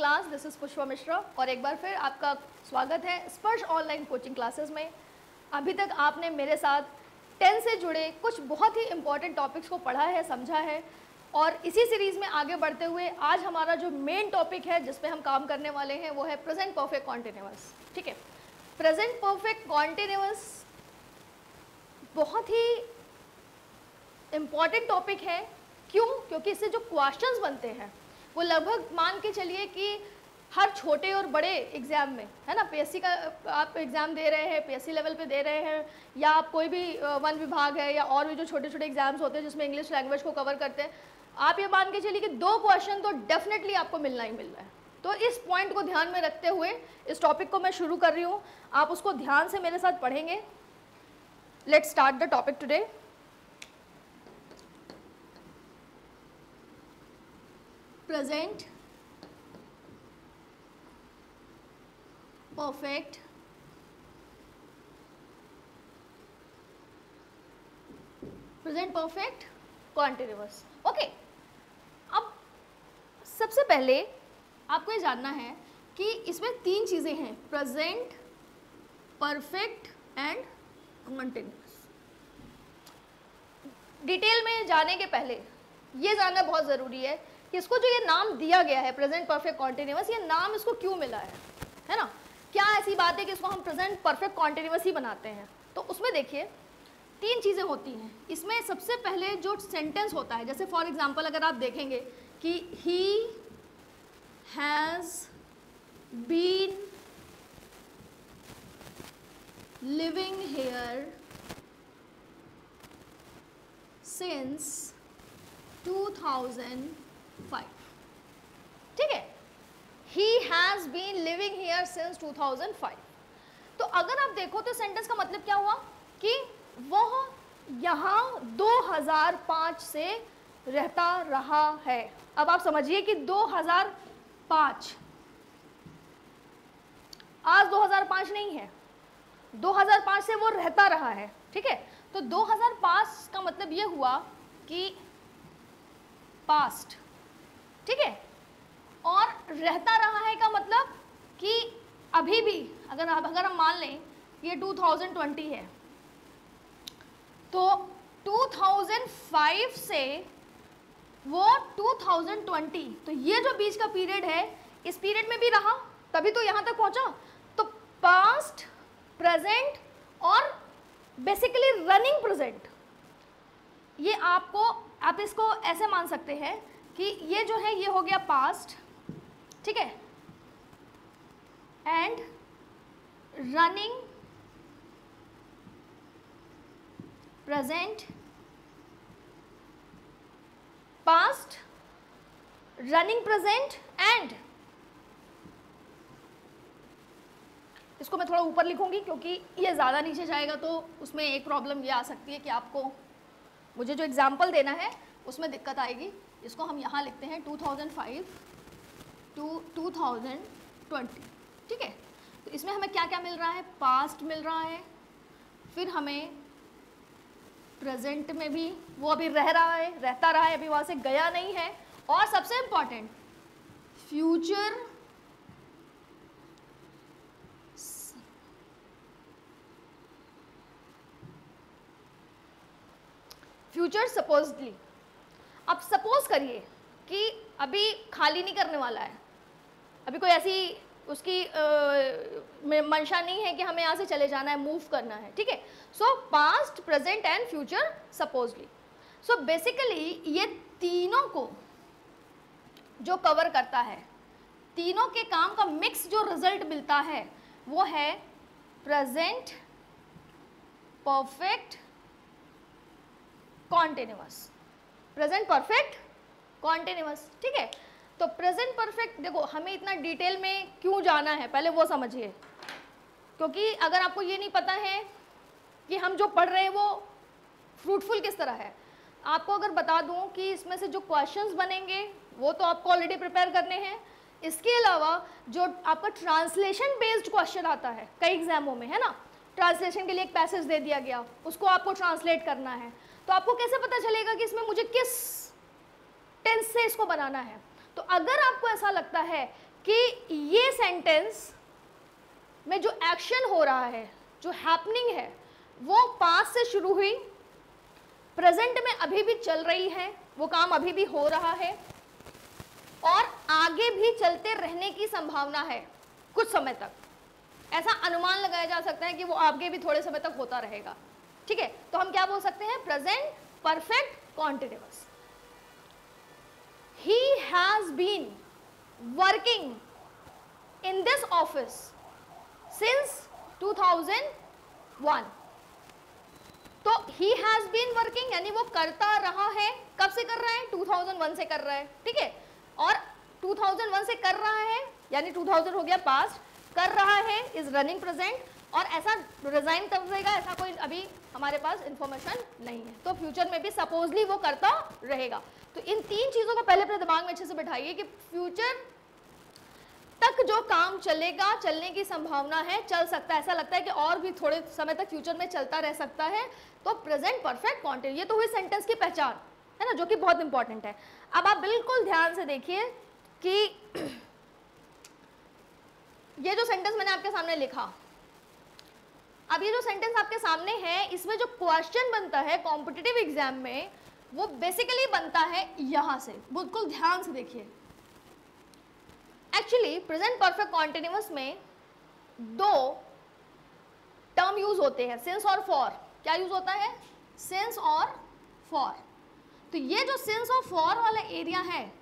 Class, this is Pushpa Mishra और एक बार फिर आपका स्वागत है स्पर्श ऑनलाइन कोचिंग क्लासेस में। अभी तक आपने मेरे साथ 10 से जुड़े कुछ बहुत ही इंपॉर्टेंट टॉपिक्स को पढ़ा है, समझा है और इसी सीरीज़ में आगे बढ़ते हुए आज हमारा जो मेन टॉपिक है जिस पे हम काम करने वाले हैं वो है प्रेजेंट परफेक्ट कॉन्टिन्यूअस। ठीक है, प्रेजेंट परफेक्ट कॉन्टिन्यूअस बहुत ही इम्पॉर्टेंट टॉपिक है। क्यों? क्योंकि इससे जो क्वेश्चंस बनते हैं वो लगभग मान के चलिए कि हर छोटे और बड़े एग्ज़ाम में, है ना, पीएससी का आप एग्ज़ाम दे रहे हैं, पीएससी लेवल पे दे रहे हैं या आप कोई भी वन विभाग है या और भी जो छोटे छोटे एग्जाम्स होते हैं जिसमें इंग्लिश लैंग्वेज को कवर करते हैं, आप ये मान के चलिए कि 2 क्वेश्चन तो डेफिनेटली आपको मिलना ही मिल रहा है। तो इस पॉइंट को ध्यान में रखते हुए इस टॉपिक को मैं शुरू कर रही हूँ, आप उसको ध्यान से मेरे साथ पढ़ेंगे। Let's start the topic today. Present perfect continuous. Okay, अब सबसे पहले आपको ये जानना है कि इसमें 3 चीज़ें हैं, present, perfect and continuous. Detail में जाने के पहले ये जानना बहुत ज़रूरी है कि इसको जो ये नाम दिया गया है प्रेजेंट परफेक्ट कॉन्टिन्यूअस, ये नाम इसको क्यों मिला है ना? क्या ऐसी बात है कि इसको हम प्रेजेंट परफेक्ट कॉन्टिन्यूअस ही बनाते हैं? तो उसमें देखिए 3 चीज़ें होती हैं। इसमें सबसे पहले जो सेंटेंस होता है, जैसे फॉर एग्जांपल अगर आप देखेंगे कि he has been living here since 2005। ठीक है, he has been living here since 2005। तो अगर आप देखो तो सेंटेंस का मतलब क्या हुआ कि वह यहाँ 2005 से रहता रहा है। अब आप समझिए कि 2005, आज 2005 नहीं है, 2005 से वो रहता रहा है। ठीक है, तो 2005 का मतलब ये हुआ कि पास्ट। ठीक है, और रहता रहा है का मतलब कि अभी भी अगर हम मान लें ये 2020 है तो 2005 से वो 2020, तो ये जो बीच का पीरियड है इस पीरियड में भी रहा तभी तो यहाँ तक पहुँचा। तो पास्ट, प्रेजेंट और बेसिकली रनिंग प्रेजेंट, ये आप इसको ऐसे मान सकते हैं कि ये जो है ये हो गया पास्ट, ठीक है, and running present, past, running present and, इसको मैं थोड़ा ऊपर लिखूंगी क्योंकि ये ज़्यादा नीचे जाएगा तो उसमें एक प्रॉब्लम ये आ सकती है कि आपको मुझे जो एग्जाम्पल देना है उसमें दिक्कत आएगी। इसको हम यहाँ लिखते हैं 2005 to 2020। ठीक है, तो इसमें हमें क्या क्या मिल रहा है? पास्ट मिल रहा है, फिर हमें प्रेजेंट में भी वो अभी रहता रहा है, अभी वहाँ से गया नहीं है, और सबसे इम्पॉर्टेंट फ्यूचर सपोजली। अब सपोज करिए कि अभी खाली नहीं करने वाला है, अभी कोई ऐसी उसकी मंशा नहीं है कि हमें यहाँ से चले जाना है, मूव करना है। ठीक है, सो past, present and future supposedly. So basically ये तीनों को जो कवर करता है, तीनों के काम का मिक्स जो रिजल्ट मिलता है वो है present perfect continuous. Present perfect continuous. ठीक है, तो प्रेजेंट परफेक्ट, देखो हमें इतना डिटेल में क्यों जाना है पहले वो समझिए, क्योंकि अगर आपको ये नहीं पता है कि हम जो पढ़ रहे हैं वो फ्रूटफुल किस तरह है। आपको अगर बता दूं कि इसमें से जो क्वेश्चंस बनेंगे वो तो आपको ऑलरेडी प्रिपेयर करने हैं, इसके अलावा जो आपका ट्रांसलेशन बेस्ड क्वेश्चन आता है कई एग्जामों में, है ना, ट्रांसलेशन के लिए एक पैसेज दे दिया गया, उसको आपको ट्रांसलेट करना है, तो आपको कैसे पता चलेगा कि इसमें मुझे किस टेंस से इसको बनाना है? तो अगर आपको ऐसा लगता है कि ये सेंटेंस में जो एक्शन हो रहा है, जो हैपनिंग है, वो पास्ट से शुरू हुई, प्रेजेंट में अभी भी चल रही है, वो काम अभी भी हो रहा है और आगे भी चलते रहने की संभावना है कुछ समय तक। ऐसा अनुमान लगाया जा सकता है कि वो आगे भी थोड़े समय तक होता रहेगा। ठीक है, तो हम क्या बोल सकते हैं? Present perfect continuous. He has been working in this office since 2001। तो ही हैज बीन वर्किंग यानी वो करता रहा है। कब से कर रहा है? 2001 से कर रहा है। ठीक है, और 2001 से कर रहा है यानी 2000 हो गया पास्ट, कर रहा है इज रनिंग प्रेजेंट, और ऐसा रिजाइन कर देगा ऐसा कोई अभी हमारे पास इंफॉर्मेशन नहीं है, तो फ्यूचर में भी सपोजली वो करता रहेगा। तो इन तीन चीजों को पहले अपने दिमाग में अच्छे से बैठाइए कि फ्यूचर तक जो काम चलेगा, चलने की संभावना है, चल सकता है, ऐसा लगता है कि और भी थोड़े समय तक फ्यूचर में चलता रह सकता है, तो प्रेजेंट परफेक्ट कॉन्टिन्यूअस। ये तो हुई सेंटेंस की पहचान, है ना, जो कि बहुत इंपॉर्टेंट है। अब आप बिल्कुल ध्यान से देखिए कि ये जो सेंटेंस मैंने आपके सामने लिखा, अब ये जो सेंटेंस आपके सामने है, इसमें जो क्वेश्चन बनता है कॉम्पिटिटिव एग्जाम में, वो बेसिकली बनता है यहां से। बिल्कुल ध्यान से देखिए। एक्चुअली प्रेजेंट परफेक्ट कॉन्टिन्यूअस में दो टर्म यूज होते हैं, सिंस और फॉर। क्या यूज होता है? सिंस और फॉर। तो ये जो सिंस और फॉर वाला एरिया है,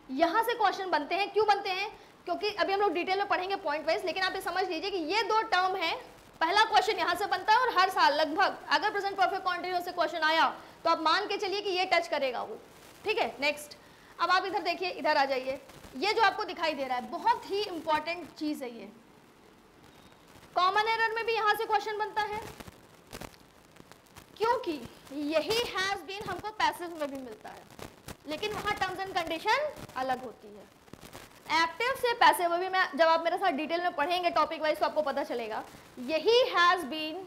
यहां से क्वेश्चन बनते हैं। क्यों बनते हैं? क्योंकि अभी हम लोग डिटेल में पढ़ेंगे पॉइंट वाइज, लेकिन आप ये समझ लीजिए कि ये दो टर्म है, पहला क्वेश्चन यहां से बनता है और हर साल लगभग अगर प्रेजेंट परफेक्ट कॉन्टिन्यूअस से क्वेश्चन आया तो आप मान के चलिए कि ये टच करेगा वो। ठीक है, नेक्स्ट। अब आप इधर देखिए, इधर आ जाइए। ये जो आपको दिखाई दे रहा है बहुत ही इंपॉर्टेंट चीज है ये। कॉमन एरर में भी यहां से क्वेश्चन बनता है, क्योंकि यही हैज बीन हमको पैसिव में भी मिलता है, लेकिन वहां टर्म्स एंड कंडीशन अलग होती है। एक्टिव से पैसिव, अभी मैं जब आप मेरे साथ डिटेल में पढ़ेंगे टॉपिक वाइज तो आपको पता चलेगा। यही हैज बीन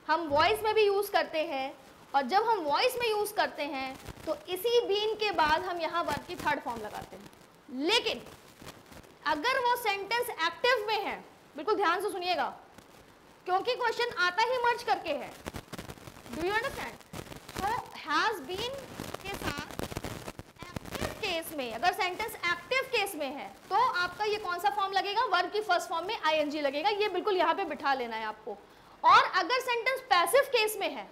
हम वॉइस में भी यूज करते हैं, और जब हम वॉइस में यूज करते हैं तो इसी बीन के बाद हम यहाँ वर्ब की थर्ड फॉर्म लगाते हैं। लेकिन अगर वो सेंटेंस एक्टिव में है, बिल्कुल ध्यान से सुनिएगा, क्योंकि क्वेश्चन आता ही मर्ज करके है। Do you understand? तो हैज बीन के साथ एक्टिव केस में, अगर सेंटेंस एक्टिव केस में है तो आपका ये कौन सा फॉर्म लगेगा? वर्ब की फर्स्ट फॉर्म में आईएनजी लगेगा। ये बिल्कुल यहाँ पे बिठा लेना है आपको। और अगर सेंटेंस पैसिव केस में है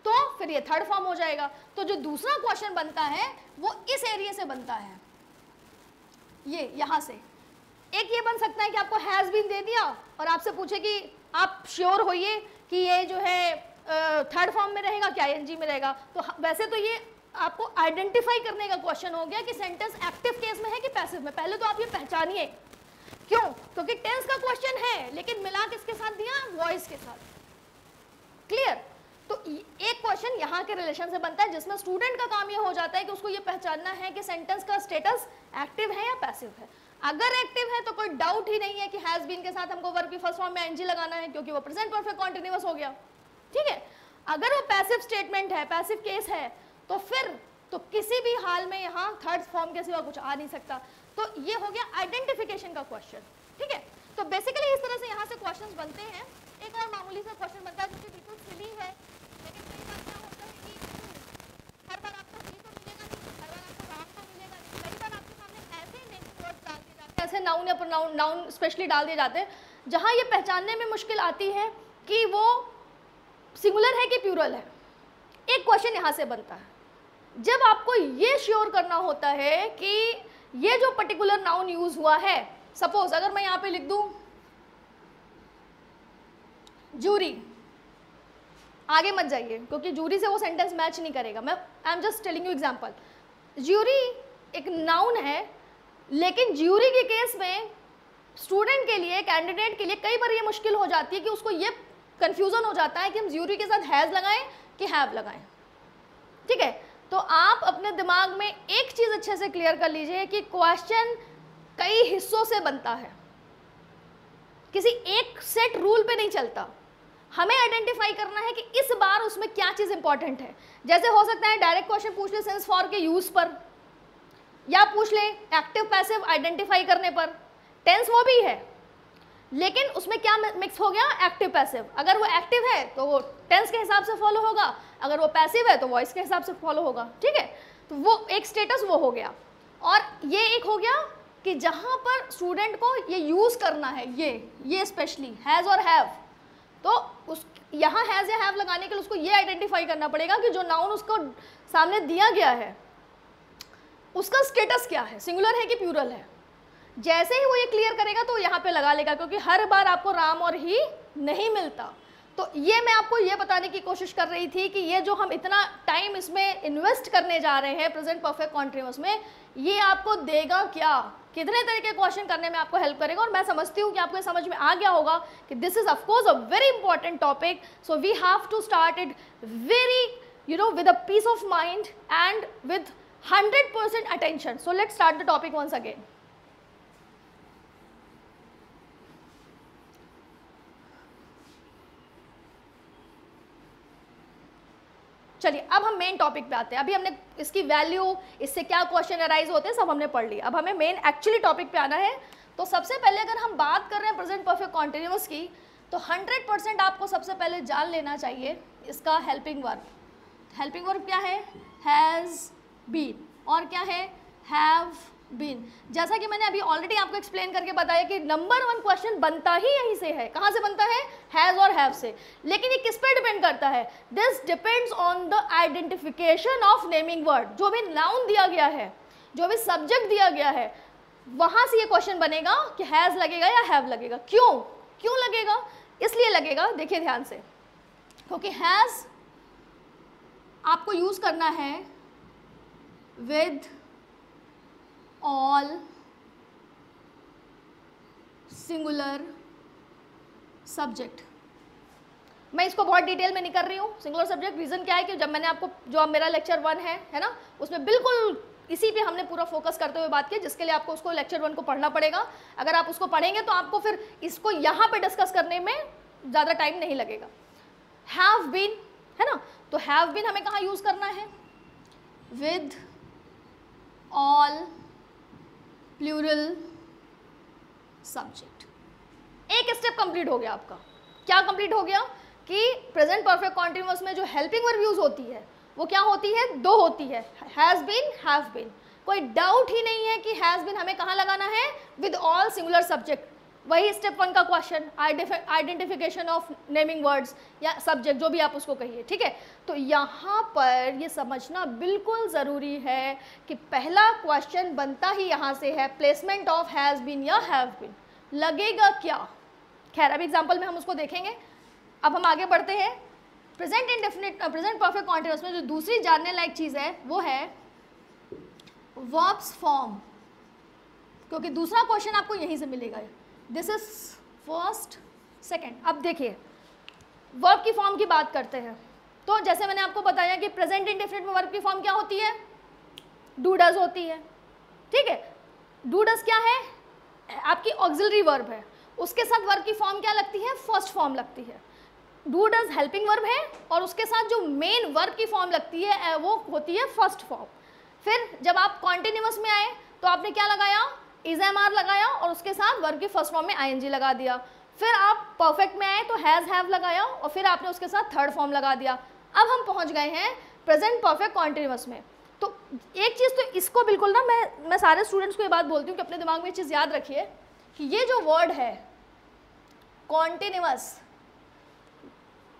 तो फिर ये थर्ड फॉर्म हो जाएगा। तो जो दूसरा क्वेश्चन बनता है वो इस एरिया से बनता है, ये यहां से। एक ये बन सकता है कि आपको हैज बीन दे दिया और आपसे पूछे कि आप श्योर होइए कि ये जो है थर्ड फॉर्म में रहेगा क्या आईएनजी में रहेगा। तो वैसे तो ये आपको आइडेंटिफाई करने का क्वेश्चन हो गया कि सेंटेंस एक्टिव केस में है कि पैसिव में। पहले तो आप ये पहचानिए। क्यों? क्योंकि टेंस का क्वेश्चन है, लेकिन मिला किसके साथ दिया? वॉइस के साथ। क्लियर? तो एक क्वेश्चन यहाँ के रिलेशन से बनता है, जिसमें स्टूडेंट का काम ये हो जाता है कि उसको ये पहचानना है कि सेंटेंस का स्टेटस एक्टिव है या पैसिव है। अगर एक्टिव है तो कोई डाउट ही नहीं है कि हैज बीन के साथ हमको वर्ब की फर्स्ट फॉर्म में आईएनजी लगाना है, क्योंकि वो प्रेजेंट परफेक्ट कॉन्टिन्यूअस हो गया। ठीक है, अगर वो पैसिव स्टेटमेंट है, पैसिव केस है, तो फिर तो किसी भी हाल में यहाँ थर्ड फॉर्म के सिवा कुछ आ नहीं सकता। तो ये हो गया आइडेंटिफिकेशन का क्वेश्चन। ठीक है, तो बेसिकली इस तरह से यहाँ से क्वेश्चंस बनते हैं। एक और मामूली सा क्वेश्चन बनता है जो कि बिल्कुल सिली है, लेकिन कई बार क्या होता है कि हर बार आपको सही तो मिलेगा नहीं, हर बार आपको रॉन्ग तो मिलेगा नहीं। कई बार आपके सामने ऐसे नेगेटिव वर्ड्स डाल दिए जाते हैं, ऐसे नाउन या प्रोनाउन, नाउन स्पेशली डाल दिए जाते हैं, जहाँ ये पहचानने में मुश्किल आती है कि वो सिंगुलर है कि प्लूरल है। एक क्वेश्चन यहाँ से बनता है, जब आपको ये श्योर करना होता है कि ये जो पर्टिकुलर नाउन यूज हुआ है, सपोज अगर मैं यहाँ पे लिख दूं जूरी, आगे मत जाइए क्योंकि जूरी से वो सेंटेंस मैच नहीं करेगा। मैं I am just telling you example. Jury एक नाउन है, लेकिन ज्यूरी के केस में स्टूडेंट के लिए, कैंडिडेट के लिए कई बार ये मुश्किल हो जाती है कि उसको ये कंफ्यूजन हो जाता है कि हम ज्यूरी के साथ हैज लगाएं कि हैव लगाएं। ठीक है, तो आप अपने दिमाग में एक चीज अच्छे से क्लियर कर लीजिए कि क्वेश्चन कई हिस्सों से बनता है, किसी एक सेट रूल पे नहीं चलता। हमें आइडेंटिफाई करना है कि इस बार उसमें क्या चीज इंपॉर्टेंट है। जैसे हो सकता है डायरेक्ट क्वेश्चन पूछ ले सेंस फॉर के यूज पर, या पूछ ले एक्टिव पैसिव आइडेंटिफाई करने पर, टेंस वो भी है लेकिन उसमें क्या मिक्स हो गया, एक्टिव पैसिव। अगर वो एक्टिव है तो वो टेंस के हिसाब से फॉलो होगा, अगर वो पैसिव है तो वॉइस के हिसाब से फॉलो होगा, ठीक है। तो वो एक स्टेटस वो हो गया। और ये एक हो गया कि जहाँ पर स्टूडेंट को ये यूज़ करना है, ये स्पेशली हैज़ और हैव, तो उस यहाँ हैज़ या हैव लगाने के लिए उसको ये आइडेंटिफाई करना पड़ेगा कि जो नाउन उसको सामने दिया गया है उसका स्टेटस क्या है, सिंगुलर है कि प्लूरल है। जैसे ही वो ये क्लियर करेगा तो यहाँ पे लगा लेगा, क्योंकि हर बार आपको राम और ही नहीं मिलता। तो ये मैं आपको ये बताने की कोशिश कर रही थी कि ये जो हम इतना टाइम इसमें इन्वेस्ट करने जा रहे हैं प्रेजेंट परफेक्ट कॉन्टिन्यूअस में, ये आपको देगा क्या, कितने तरह के क्वेश्चन करने में आपको हेल्प करेगा। और मैं समझती हूँ कि आपको समझ में आ गया होगा कि this is of course a very important topic, so we have to start it very with a piece of mind and with 100% attention. So let's start the topic once again. चलिए अब हम मेन टॉपिक पे आते हैं। अभी हमने इसकी value, इससे क्या क्वेश्चन अराइज होते हैं, सब हमने पढ़ लिया। अब हमें मेन एक्चुअली टॉपिक पे आना है। तो सबसे पहले अगर हम बात कर रहे हैं प्रेजेंट परफेक्ट कॉन्टिन्यूअस की, तो 100% आपको सबसे पहले जान लेना चाहिए इसका हेल्पिंग वर्ब। हेल्पिंग वर्ब क्या है, हैज़ बीन, और क्या है, हैव बीन। जैसा कि मैंने अभी ऑलरेडी आपको एक्सप्लेन करके बताया कि नंबर 1 क्वेश्चन बनता ही यहीं से है। कहाँ से बनता है, हैज़ और हैव से। लेकिन ये किस पे डिपेंड करता है, this depends on the identification of naming word. जो भी नाउन दिया गया है, जो भी सब्जेक्ट दिया गया है, वहाँ से ये क्वेश्चन बनेगा कि हैज़ लगेगा या हैव लगेगा। क्यों लगेगा, इसलिए लगेगा, देखिए ध्यान से, क्योंकि हैज़ आपको यूज़ करना है with all singular subject। मैं इसको बहुत डिटेल में नहीं कर रही हूँ सिंगुलर सब्जेक्ट। रीज़न क्या है कि जब मैंने आपको, जो अब मेरा लेक्चर 1 है ना, उसमें बिल्कुल इसी पे हमने पूरा फोकस करते हुए बात की, जिसके लिए आपको उसको लेक्चर 1 को पढ़ना पड़ेगा। अगर आप उसको पढ़ेंगे तो आपको फिर इसको यहाँ पे डिस्कस करने में ज़्यादा टाइम नहीं लगेगा। हैव बीन है ना, तो हैव बीन हमें कहाँ यूज़ करना है, विद ऑल प्लूरल सब्जेक्ट। एक स्टेप कंप्लीट हो गया आपका। क्या कंप्लीट हो गया कि प्रेजेंट परफेक्ट कॉन्टिन्यूअस में जो हेल्पिंग वर्ब यूज होती है वो क्या होती है, 2 होती है, हैज़ बीन, हैव बीन। कोई डाउट ही नहीं है कि हैज़ बीन हमें कहाँ लगाना है, विद ऑल सिंगुलर सब्जेक्ट। वही स्टेप 1 का question, identification of naming words या सब्जेक्ट, जो भी आप उसको कहिए, ठीक है। तो यहाँ पर ये समझना बिल्कुल ज़रूरी है कि पहला क्वेश्चन बनता ही यहाँ से है, प्लेसमेंट ऑफ हैज़ बीन या हैव बीन। लगेगा क्या, खैर अब एग्जाम्पल में हम उसको देखेंगे। अब हम आगे बढ़ते हैं। Present indefinite, present perfect continuous में जो दूसरी जानने लायक चीज़ है वो है वर्ब्स फॉर्म, क्योंकि दूसरा क्वेश्चन आपको यहीं से मिलेगा। This is first second. अब देखिए वर्ब की फॉर्म की बात करते हैं। तो जैसे मैंने आपको बताया कि प्रेजेंट इंडेफिनिट में वर्ब की फॉर्म क्या होती है, डू डज होती है, ठीक है। डू डज क्या है, आपकी ऑक्सिलरी वर्ब है, उसके साथ वर्ब की फॉर्म क्या लगती है, फर्स्ट फॉर्म लगती है। डू डज हेल्पिंग वर्ब है और उसके साथ जो मेन वर्ब की फॉर्म लगती है वो होती है फर्स्ट फॉर्म। फिर जब आप कॉन्टिन्यूअस में आए तो आपने क्या लगाया, इज एम आर लगाया और उसके साथ वर्ब की फर्स्ट फॉर्म में आईएनजी लगा दिया। फिर आप परफेक्ट में आए तो हैज़ हैव लगाया और फिर आपने उसके साथ थर्ड फॉर्म लगा दिया। अब हम पहुंच गए हैं प्रेजेंट परफेक्ट कॉन्टिन्यूअस में। तो एक चीज़ तो इसको बिल्कुल ना, मैं सारे स्टूडेंट्स को ये बात बोलती हूँ कि अपने दिमाग में ये चीज़ याद रखिए कि ये जो वर्ड है कॉन्टिन्यूअस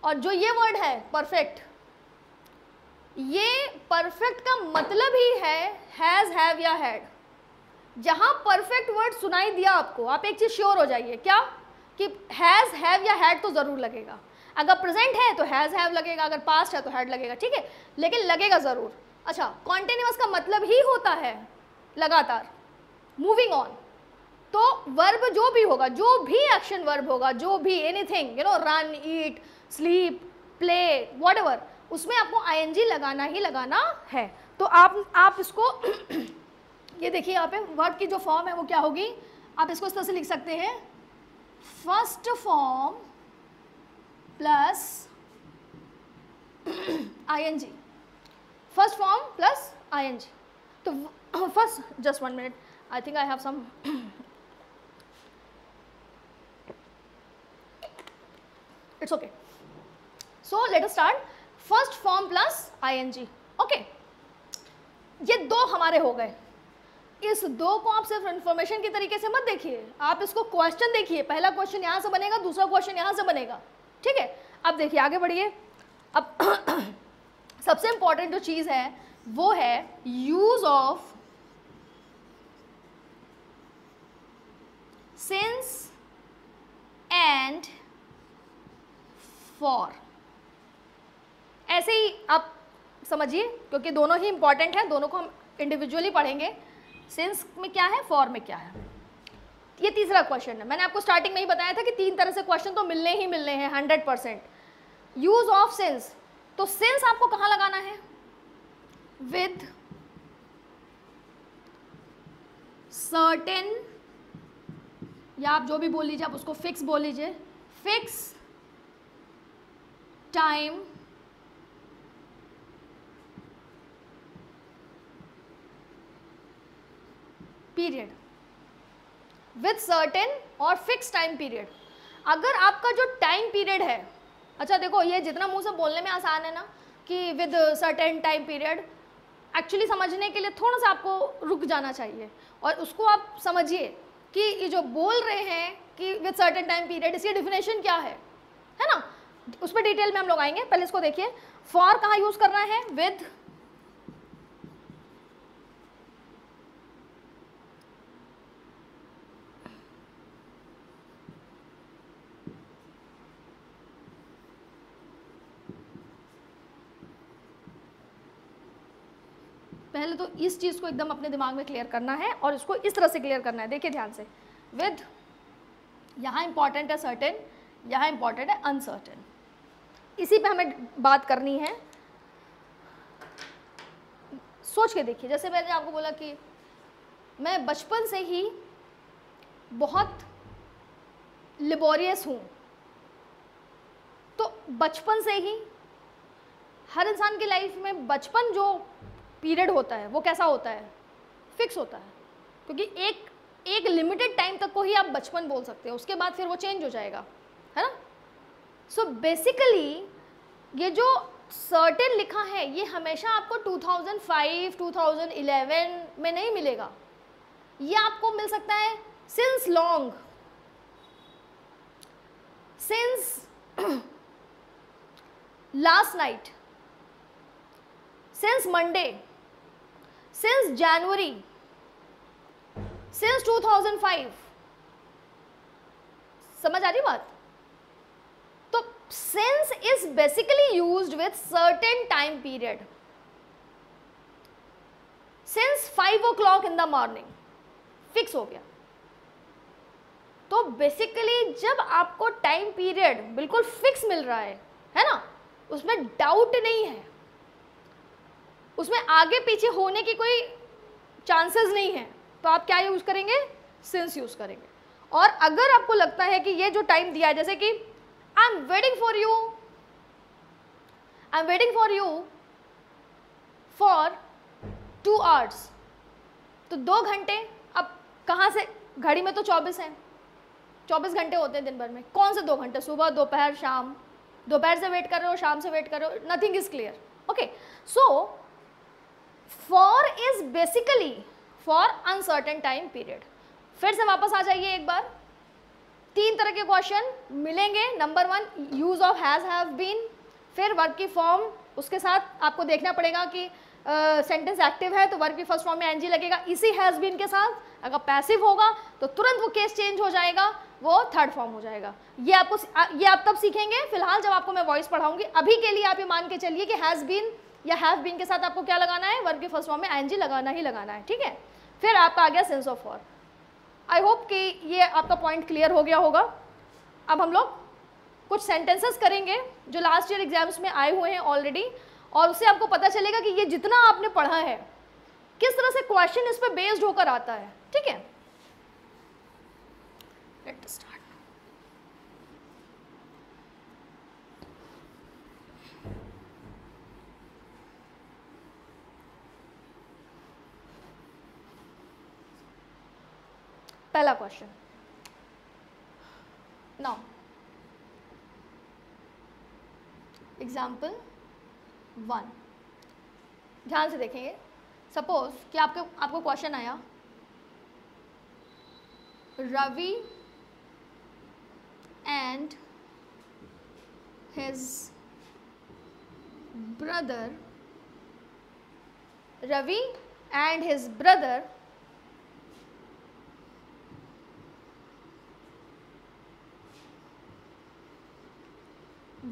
और जो ये वर्ड है परफेक्ट, ये परफेक्ट का मतलब ही है हैज़ हैव या हैड। जहाँ परफेक्ट वर्ड सुनाई दिया आपको, आप एक चीज़ श्योर हो जाइए, क्या कि हैज़ हैव या हैड तो ज़रूर लगेगा। अगर प्रेजेंट है तो हैज़ हैव लगेगा, अगर पास्ट है तो हैड लगेगा, ठीक है, लेकिन लगेगा ज़रूर। अच्छा, कॉन्टिन्यूअस का मतलब ही होता है लगातार, मूविंग ऑन। तो वर्ब जो भी होगा, जो भी एक्शन वर्ब होगा, जो भी एनीथिंग, रन, ईट, स्लीप, प्ले, व्हाटएवर, उसमें आपको आईएनजी लगाना ही लगाना है। तो आप इसको ये देखिए यहाँ पे वर्ब की जो फॉर्म है वो क्या होगी, आप इसको इस तरह से लिख सकते हैं, first form plus ING, first form plus ING. तो first just 1 minute, I think I have some, it's okay. So let us start. First form plus ING. Okay, ये दो हमारे हो गए. इस दो को आप सिर्फ इन्फॉर्मेशन की तरीके से मत देखिए, आप इसको क्वेश्चन देखिए. पहला क्वेश्चन यहाँ से बनेगा, दूसरा क्वेश्चन यहाँ से बनेगा. ठीक है, अब देखिए आगे बढ़िए. अब सबसे इंपॉर्टेंट जो चीज़ है वो है use of since and for. ऐसे ही आप समझिए, क्योंकि दोनों ही इंपॉर्टेंट हैं, दोनों को हम इंडिविजुअली पढ़ेंगे. सिंस में क्या है, फॉर में क्या है. ये तीसरा क्वेश्चन है. मैंने आपको स्टार्टिंग में ही बताया था कि 3 तरह से क्वेश्चन तो मिलने ही मिलने हैं 100%. यूज ऑफ सिंस, तो सिंस आपको कहाँ लगाना है, विद सर्टेन, या आप जो भी बोल लीजिए, आप उसको फिक्स बोल लीजिए, fix time period. With certain और फिक्स टाइम पीरियड. अगर आपका जो टाइम पीरियड है, अच्छा देखो ये जितना मुंह से बोलने में आसान है ना कि with certain time period, actually समझने के लिए थोड़ा सा आपको रुक जाना चाहिए और उसको आप समझिए कि ये जो बोल रहे हैं कि विद सर्टेन टाइम पीरियड, इसकी डिफिनेशन क्या है ना. उस पर डिटेल में हम लोग आएंगे. पहले इसको देखिए. फॉर कहाँ यूज करना है, विद पहले तो इस चीज़ को एकदम अपने दिमाग में क्लियर करना है और इसको इस तरह से क्लियर करना है. देखिए ध्यान से, विद, यहाँ इंपॉर्टेंट है सर्टेन, यहाँ इंपॉर्टेंट है अनसर्टेन. इसी पे हमें बात करनी है. सोच के देखिए, जैसे मैंने आपको बोला कि मैं बचपन से ही बहुत लेबोरियस हूँ, तो बचपन से ही हर इंसान की लाइफ में बचपन जो पीरियड होता है वो कैसा होता है, फिक्स होता है. क्योंकि एक लिमिटेड टाइम तक को ही आप बचपन बोल सकते हो, उसके बाद फिर वो चेंज हो जाएगा, है ना. सो बेसिकली ये जो सर्टेन लिखा है ये हमेशा आपको 2005 2011 में नहीं मिलेगा. ये आपको मिल सकता है since long, since last night, since Monday, since January, since 2005. समझ आ रही बात. तो since is basically used with certain time period. Since 5 o'clock in the morning, fix हो गया. तो बेसिकली जब आपको टाइम पीरियड बिल्कुल फिक्स मिल रहा है ना, उसमें डाउट नहीं है, उसमें आगे पीछे होने की कोई चांसेस नहीं है, तो आप क्या यूज करेंगे, सिंस यूज करेंगे. और अगर आपको लगता है कि ये जो टाइम दिया है, जैसे कि I am waiting for you, I am waiting for you for 2 hours, तो 2 घंटे. अब कहाँ से, घड़ी में तो 24 हैं, 24 घंटे होते हैं दिन भर में. कौन से 2 घंटे, सुबह, दोपहर, शाम. दोपहर से वेट कर रहे हो, शाम से वेट कर रहे हो, nothing is clear. Okay, so for is basically for uncertain time period. फिर से वापस आ जाइए एक बार. 3 तरह के क्वेश्चन मिलेंगे. Number 1 use of has, have been. फिर वर्ब की फॉर्म, उसके साथ आपको देखना पड़ेगा कि सेंटेंस एक्टिव है तो वर्ब की फर्स्ट फॉर्म में एनजी लगेगा इसी हैज बीन के साथ. अगर पैसिव होगा तो तुरंत वो केस चेंज हो जाएगा, वो थर्ड फॉर्म हो जाएगा. ये आप तब सीखेंगे, फिलहाल जब आपको मैं वॉइस पढ़ाऊंगी. अभी के लिए आप ये मान के चलिए कि हैज बीन या हैव बीन के साथ आपको क्या लगाना है, वर्ब की फर्स्ट फॉर्म में आईएनजी लगाना ही लगाना है. ठीक है, फिर आपका आ गया sense of for. I hope कि ये आपका पॉइंट क्लियर हो गया होगा. अब हम लोग कुछ सेंटेंसेस करेंगे जो लास्ट ईयर एग्जाम्स में आए हुए हैं ऑलरेडी, और उससे आपको पता चलेगा कि ये जितना आपने पढ़ा है किस तरह से क्वेश्चन इस पर बेस्ड होकर आता है. ठीक है, लेट्स स्टार्ट. पहला क्वेश्चन। नाउ एग्जाम्पल 1, ध्यान से देखेंगे। सपोज कि आपको क्वेश्चन आया, Ravi and his brother, Ravi and his brother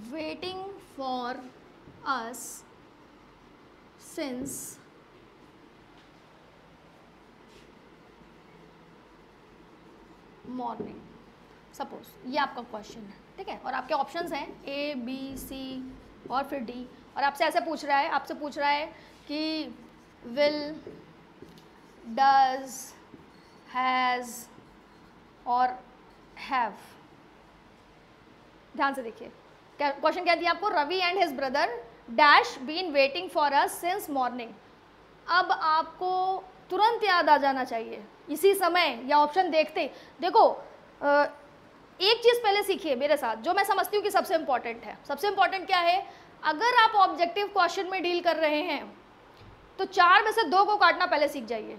waiting for us since morning. Suppose ये आपका क्वेश्चन है, ठीक है, और आपके ऑप्शंस हैं ए बी सी और फिर डी, और आपसे ऐसे पूछ रहा है, आपसे पूछ रहा है कि विल, डज, हैज़ और हैव। ध्यान से देखिए क्वेश्चन क्या दिया आपको, Ravi and his brother dash been waiting for us since morning. अब आपको तुरंत याद आ जाना चाहिए इसी समय या ऑप्शन देखते। देखो एक चीज़ पहले सीखिए मेरे साथ, जो मैं समझती हूँ कि सबसे इंपॉर्टेंट है। सबसे इंपॉर्टेंट क्या है, अगर आप ऑब्जेक्टिव क्वेश्चन में डील कर रहे हैं तो 4 में से 2 को काटना पहले सीख जाइए।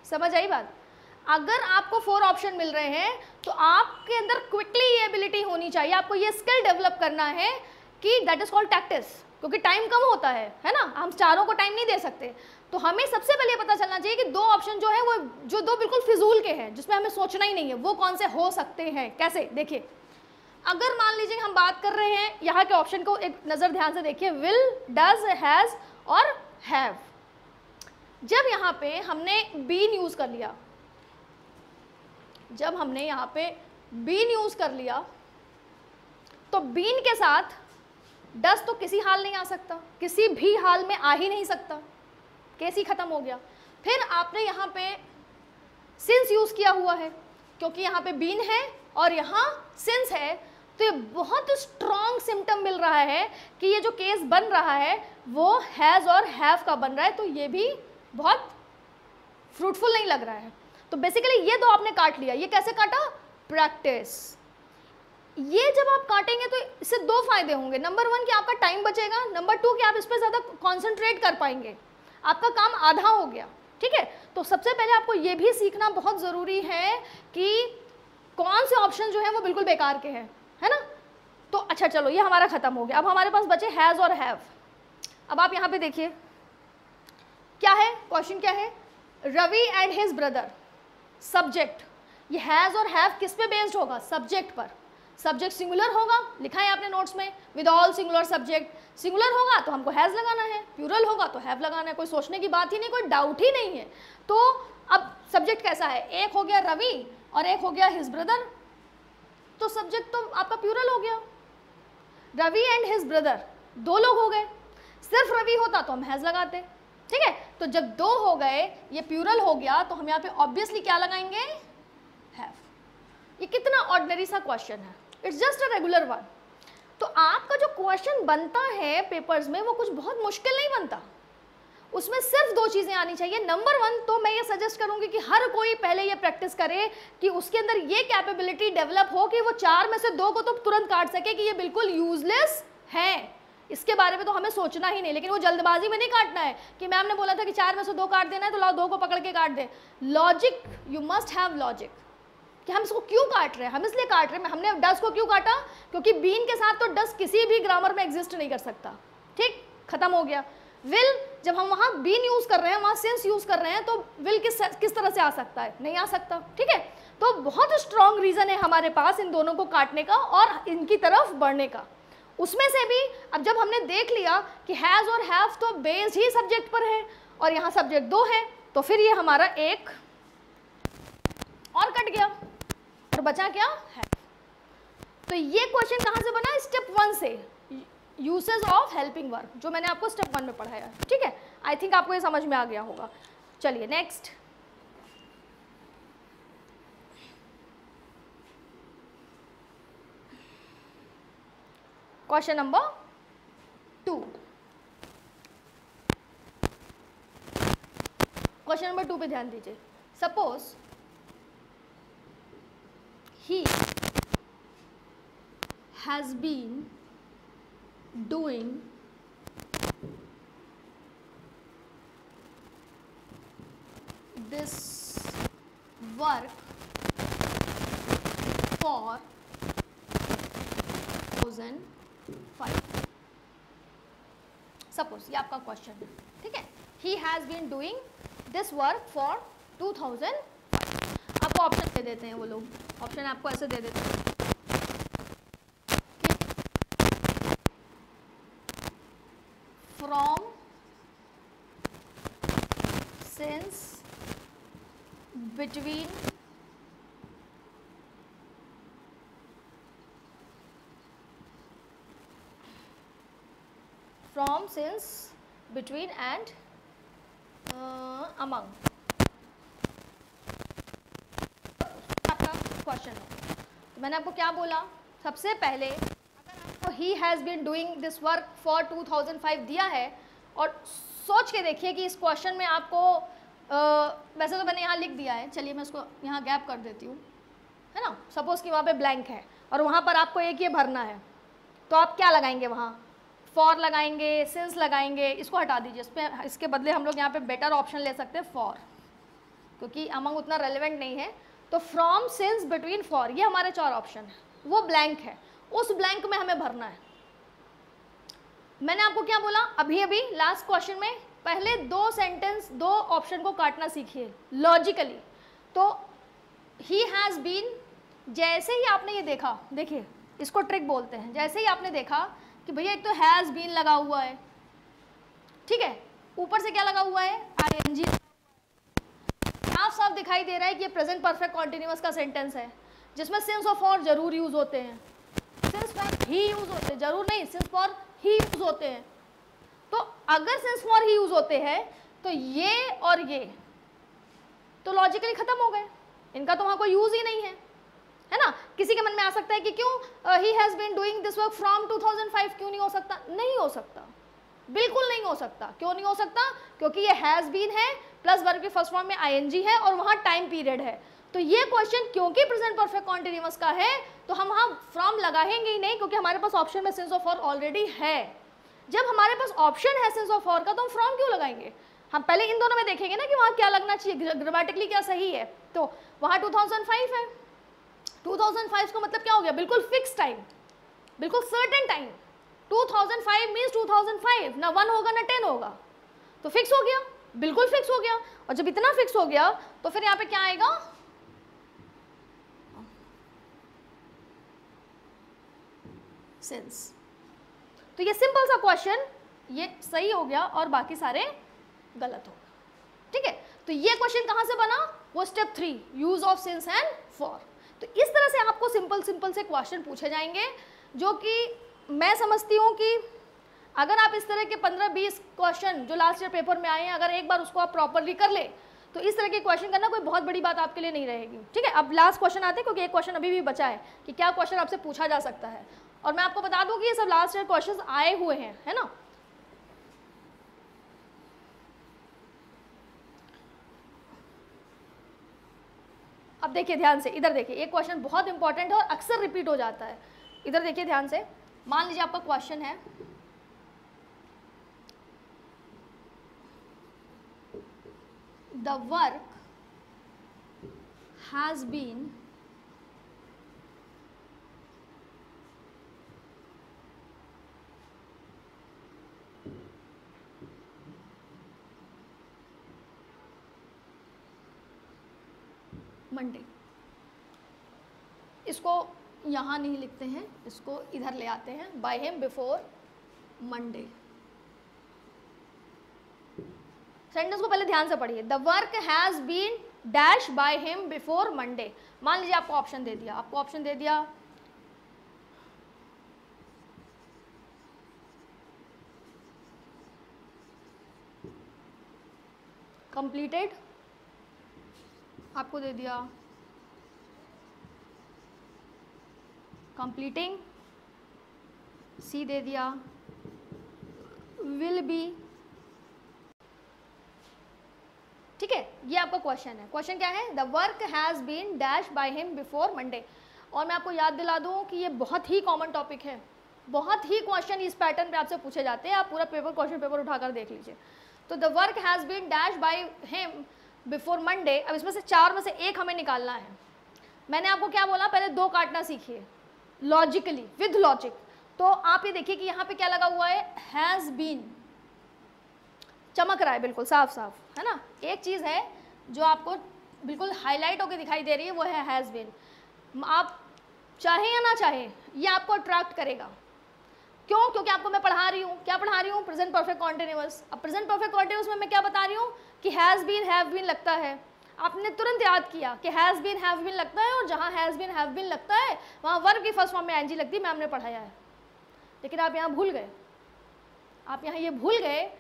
समझ आई बात? अगर आपको 4 ऑप्शन मिल रहे हैं तो आपके अंदर क्विकली ये एबिलिटी होनी चाहिए, आपको ये स्किल डेवलप करना है कि दैट इज कॉल्ड टैक्टिस, क्योंकि टाइम कम होता है ना, हम चारों को टाइम नहीं दे सकते। तो हमें सबसे पहले पता चलना चाहिए कि 2 ऑप्शन जो है वो जो 2 बिल्कुल फिजूल के हैं, जिसमें हमें सोचना ही नहीं है, वो कौन से हो सकते हैं। कैसे? देखिए, अगर मान लीजिए हम बात कर रहे हैं, यहाँ के ऑप्शन को एक नज़र ध्यान से देखिए, विल, डज, हैज़ और हैव। जब यहाँ पे हमने बीन यूज़ कर लिया, जब हमने यहाँ पे बीन यूज़ कर लिया तो बीन के साथ डस तो किसी हाल नहीं आ सकता, किसी भी हाल में आ ही नहीं सकता, केस ही खत्म हो गया। फिर आपने यहाँ पे सिंस यूज़ किया हुआ है, क्योंकि यहाँ पे बीन है और यहाँ सिंस है, तो ये बहुत स्ट्रॉन्ग सिम्टम मिल रहा है कि ये जो केस बन रहा है वो हैज़ और हैव का बन रहा है, तो ये भी बहुत फ्रूटफुल नहीं लग रहा है। तो बेसिकली ये 2 आपने काट लिया। ये कैसे काटा? प्रैक्टिस। ये जब आप काटेंगे तो इससे 2 फायदे होंगे। नंबर 1 कि आपका टाइम बचेगा, नंबर 2 कि आप इस पर ज़्यादा कॉन्सेंट्रेट कर पाएंगे, आपका काम आधा हो गया, ठीक है। तो सबसे पहले आपको ये भी सीखना बहुत ज़रूरी है कि कौन से ऑप्शन जो है वो बिल्कुल बेकार के हैं, है ना। तो अच्छा चलो, ये हमारा ख़त्म हो गया। अब हमारे पास बचे हैज़ और हैव। अब आप यहाँ पे देखिए क्या है, क्वेश्चन क्या है, Ravi and his brother, subject. ये हैज़ और हैव किस पे बेस्ड होगा? सब्जेक्ट पर। सब्जेक्ट सिंगुलर होगा, लिखा है आपने नोट्स में, with all singular subject. Singular होगा तो हमको हैज़ लगाना है, प्लूरल होगा तो हैव लगाना है, कोई सोचने की बात ही नहीं, कोई डाउट ही नहीं है। तो अब सब्जेक्ट कैसा है, एक हो गया रवि और एक हो गया हिज ब्रदर, तो सब्जेक्ट तो आपका प्लूरल हो गया। रवि एंड हिज ब्रदर 2 लोग हो गए, सिर्फ रवि होता तो हम हैज़ लगाते, ठीक है। तो जब 2 हो गए, ये प्लूरल हो गया, तो हम यहाँ पे ऑब्वियसली क्या लगाएंगे? हैव। ये कितना ऑर्डिनरी सा क्वेश्चन है, it's just a regular one. तो आपका जो क्वेश्चन बनता है पेपर्स में वो कुछ बहुत मुश्किल नहीं बनता, उसमें सिर्फ 2 चीज़ें आनी चाहिए। नंबर 1 तो मैं ये सजेस्ट करूँगी कि हर कोई पहले ये प्रैक्टिस करे कि उसके अंदर ये कैपेबिलिटी डेवलप हो कि वो 4 में से 2 को तो तुरंत काट सके कि ये बिल्कुल यूजलेस है, इसके बारे में तो हमें सोचना ही नहीं। लेकिन वो जल्दबाजी में नहीं काटना है कि मैम ने बोला था कि 4 में से 2 काट देना है तो लाओ 2 को पकड़ के काट दे। Logic, you must have logic कि हम इसको क्यों काट रहे हैं, हम इसलिए काट रहे हैं। हमने डस को क्यों काटा? क्योंकि बीन के साथ तो डस किसी भी ग्रामर में एग्जिस्ट नहीं कर सकता, ठीक, खत्म हो गया। विल, जब हम वहाँ बीन यूज़ कर रहे हैं, वहाँ सिंस यूज़ कर रहे हैं, तो विल किस तरह से आ सकता है? नहीं आ सकता, ठीक है। तो बहुत स्ट्रॉन्ग रीज़न है हमारे पास इन दोनों को काटने का और इनकी तरफ बढ़ने का। उसमें से भी अब जब हमने देख लिया कि हैज़ और हैव तो बेस्ड ही सब्जेक्ट पर है और यहाँ सब्जेक्ट 2 है, तो फिर ये हमारा एक और कट गया और बचा क्या? है। तो ये क्वेश्चन कहाँ से बना? स्टेप 1 से, यूसेज ऑफ हेल्पिंग वर्ब, जो मैंने आपको स्टेप 1 में पढ़ाया, ठीक है। आई थिंक आपको ये समझ में आ गया होगा। चलिए next, question number 2। Question number 2 पे ध्यान दीजिए। Suppose he has been doing this work for 2005. Suppose ये आपका क्वेश्चन है, ठीक है। He has been doing this work for 2005। आपको ऑप्शन दे देते हैं वो लोग, ऑप्शन आपको ऐसे दे देते हैं, from, since, between, from, since, between and among. आपका क्वेश्चन है, तो मैंने आपको क्या बोला, सबसे पहले अगर आपको he has been doing this work for 2005 दिया है, और सोच के देखिए कि इस क्वेश्चन में आपको वैसे तो मैंने यहाँ लिख दिया है, चलिए मैं इसको यहाँ गैप कर देती हूँ, है ना। सपोज़ कि वहाँ पे ब्लैंक है और वहाँ पर आपको एक ये भरना है, तो आप क्या लगाएंगे वहाँ, फॉर लगाएंगे, सिंस लगाएंगे, इसको हटा दीजिए, इस पर इसके बदले हम लोग यहाँ पे बेटर ऑप्शन ले सकते हैं फॉर, क्योंकि अमंग उतना रेलिवेंट नहीं है। तो फ्रॉम, सिंस, बिटवीन, फॉर, ये हमारे 4 ऑप्शन है, वो ब्लैंक है, उस ब्लैंक में हमें भरना है। मैंने आपको क्या बोला अभी अभी लास्ट क्वेश्चन में, पहले 2 सेंटेंस 2 ऑप्शन को काटना सीखिए लॉजिकली। तो ही हैज़ बीन, जैसे ही आपने ये देखा, देखिए इसको ट्रिक बोलते हैं, जैसे ही आपने देखा कि भैया एक तो हैज़ बीन लगा हुआ है, ठीक है, ऊपर से क्या लगा हुआ है, आईएनजी, साफ साफ दिखाई दे रहा है कि ये प्रेजेंट परफेक्ट कॉन्टिन्यूअस का सेंटेंस है, जिसमें सिंस और फॉर जरूर यूज होते हैं, सिंस फॉर ही यूज होते हैं, जरूर नहीं, सिंस फॉर ही यूज होते हैं। तो अगर सिंस फॉर ही यूज होते हैं तो ये और ये तो लॉजिकली खत्म हो गए, इनका तो वहां कोई यूज ही नहीं है ना। किसी के मन में आ सकता है कि क्यों he has been doing this work from 2005, क्यों नहीं हो सकता, नहीं हो सकता, बिल्कुल नहीं हो सकता। क्यों नहीं हो सकता, क्योंकि ये हैज बीन है प्लस वर्ब के फर्स्ट फॉर्म में आईएनजी है और वहां टाइम पीरियड है। तो ये क्वेश्चन क्योंकि प्रेजेंट परफेक्ट कॉन्टिन्यूअस का है तो हम वहां फ्रॉम लगाएंगे ही नहीं, क्योंकि हमारे पास ऑप्शन में सिंस ऑफ फॉर ऑलरेडी है। जब हमारे पास ऑप्शन है सिंस ऑफ फॉर का तो हम फ्रॉम क्यों लगाएंगे, हम पहले इन दोनों में देखेंगे ना कि वहां क्या लगना चाहिए, ग्रामेटिकली क्या सही है। तो वहां 2005 है, 2005 का मतलब क्या हो गया, बिल्कुल फिक्स टाइम, बिल्कुल सर्टेन टाइम। 2005 मीन्स 2005, ना 1 होगा ना 10 होगा, तो फिक्स हो गया, बिल्कुल फिक्स हो गया। और जब इतना फिक्स हो गया तो फिर यहाँ पे क्या आएगा, सिंस। तो ये सिंपल सा क्वेश्चन ये सही हो गया और बाकी सारे गलत हो गए, ठीक है। तो ये क्वेश्चन कहाँ से बना, वो step 3, use of since and for. तो इस तरह से आपको सिंपल सिंपल से क्वेश्चन पूछे जाएंगे, जो कि मैं समझती हूँ कि अगर आप इस तरह के 15-20 क्वेश्चन जो लास्ट ईयर पेपर में आए हैं, अगर एक बार उसको आप प्रॉपरली कर ले तो इस तरह के क्वेश्चन करना कोई बहुत बड़ी बात आपके लिए नहीं रहेगी, ठीक है। अब लास्ट क्वेश्चन आते हैं, क्योंकि एक क्वेश्चन अभी भी बचा है कि क्या क्वेश्चन आपसे पूछा जा सकता है। और मैं आपको बता दूं कि ये सब लास्ट ईयर क्वेश्चन आए हुए हैं, है ना। अब देखिए ध्यान से, इधर देखिए, एक क्वेश्चन बहुत इंपॉर्टेंट है और अक्सर रिपीट हो जाता है। इधर देखिए ध्यान से, मान लीजिए आपका क्वेश्चन है the work has been Monday. इसको यहाँ नहीं लिखते हैं, इसको इधर ले आते हैं, by him before Monday. Sentence को पहले ध्यान से पढ़िए, the work has been dash by him before Monday. मान लीजिए आपको ऑप्शन दे दिया, आपको ऑप्शन दे दिया कंप्लीटेड, आपको दे दिया कंप्लीटिंग, सी दे दिया विल बी, ठीक है, ये आपका क्वेश्चन है। क्वेश्चन क्या है, the work has been dash by him before Monday. और मैं आपको याद दिला दूँ कि ये बहुत ही कॉमन टॉपिक है, बहुत ही क्वेश्चन इस पैटर्न पे आपसे पूछे जाते हैं, आप पूरा पेपर क्वेश्चन पेपर उठाकर देख लीजिए। तो the work has been dash by him before Monday, अब इसमें से 4 में से एक हमें निकालना है। मैंने आपको क्या बोला, पहले 2 काटना सीखिए लॉजिकली विद लॉजिक। तो आप ये देखिए कि यहाँ पे क्या लगा हुआ है, हैज़ बीन, चमक रहा है बिल्कुल साफ साफ, है ना। एक चीज़ है जो आपको बिल्कुल हाईलाइट होकर दिखाई दे रही है, वो है हैज़ बीन। आप चाहे या ना चाहे ये आपको अट्रैक्ट करेगा। क्यों? क्योंकि आपको मैं पढ़ा रही हूँ, क्या पढ़ा रही हूँ, प्रेजेंट परफेक्ट कॉन्टिन्यूअस। अब प्रेजेंट परफेक्ट कॉन्टिन्यूअस में मैं क्या बता रही हूँ कि हैज़ बीन हैव बीन लगता है। आपने तुरंत याद किया कि हैज़ बीन हैव बीन लगता है, और जहाँ हैज़ बीन हैव बीन लगता है वहाँ वर्ब की फर्स्ट फॉर्म में आईएनजी लगती है, मैम ने पढ़ाया है। लेकिन आप यहाँ भूल गए, आप यहाँ ये भूल गए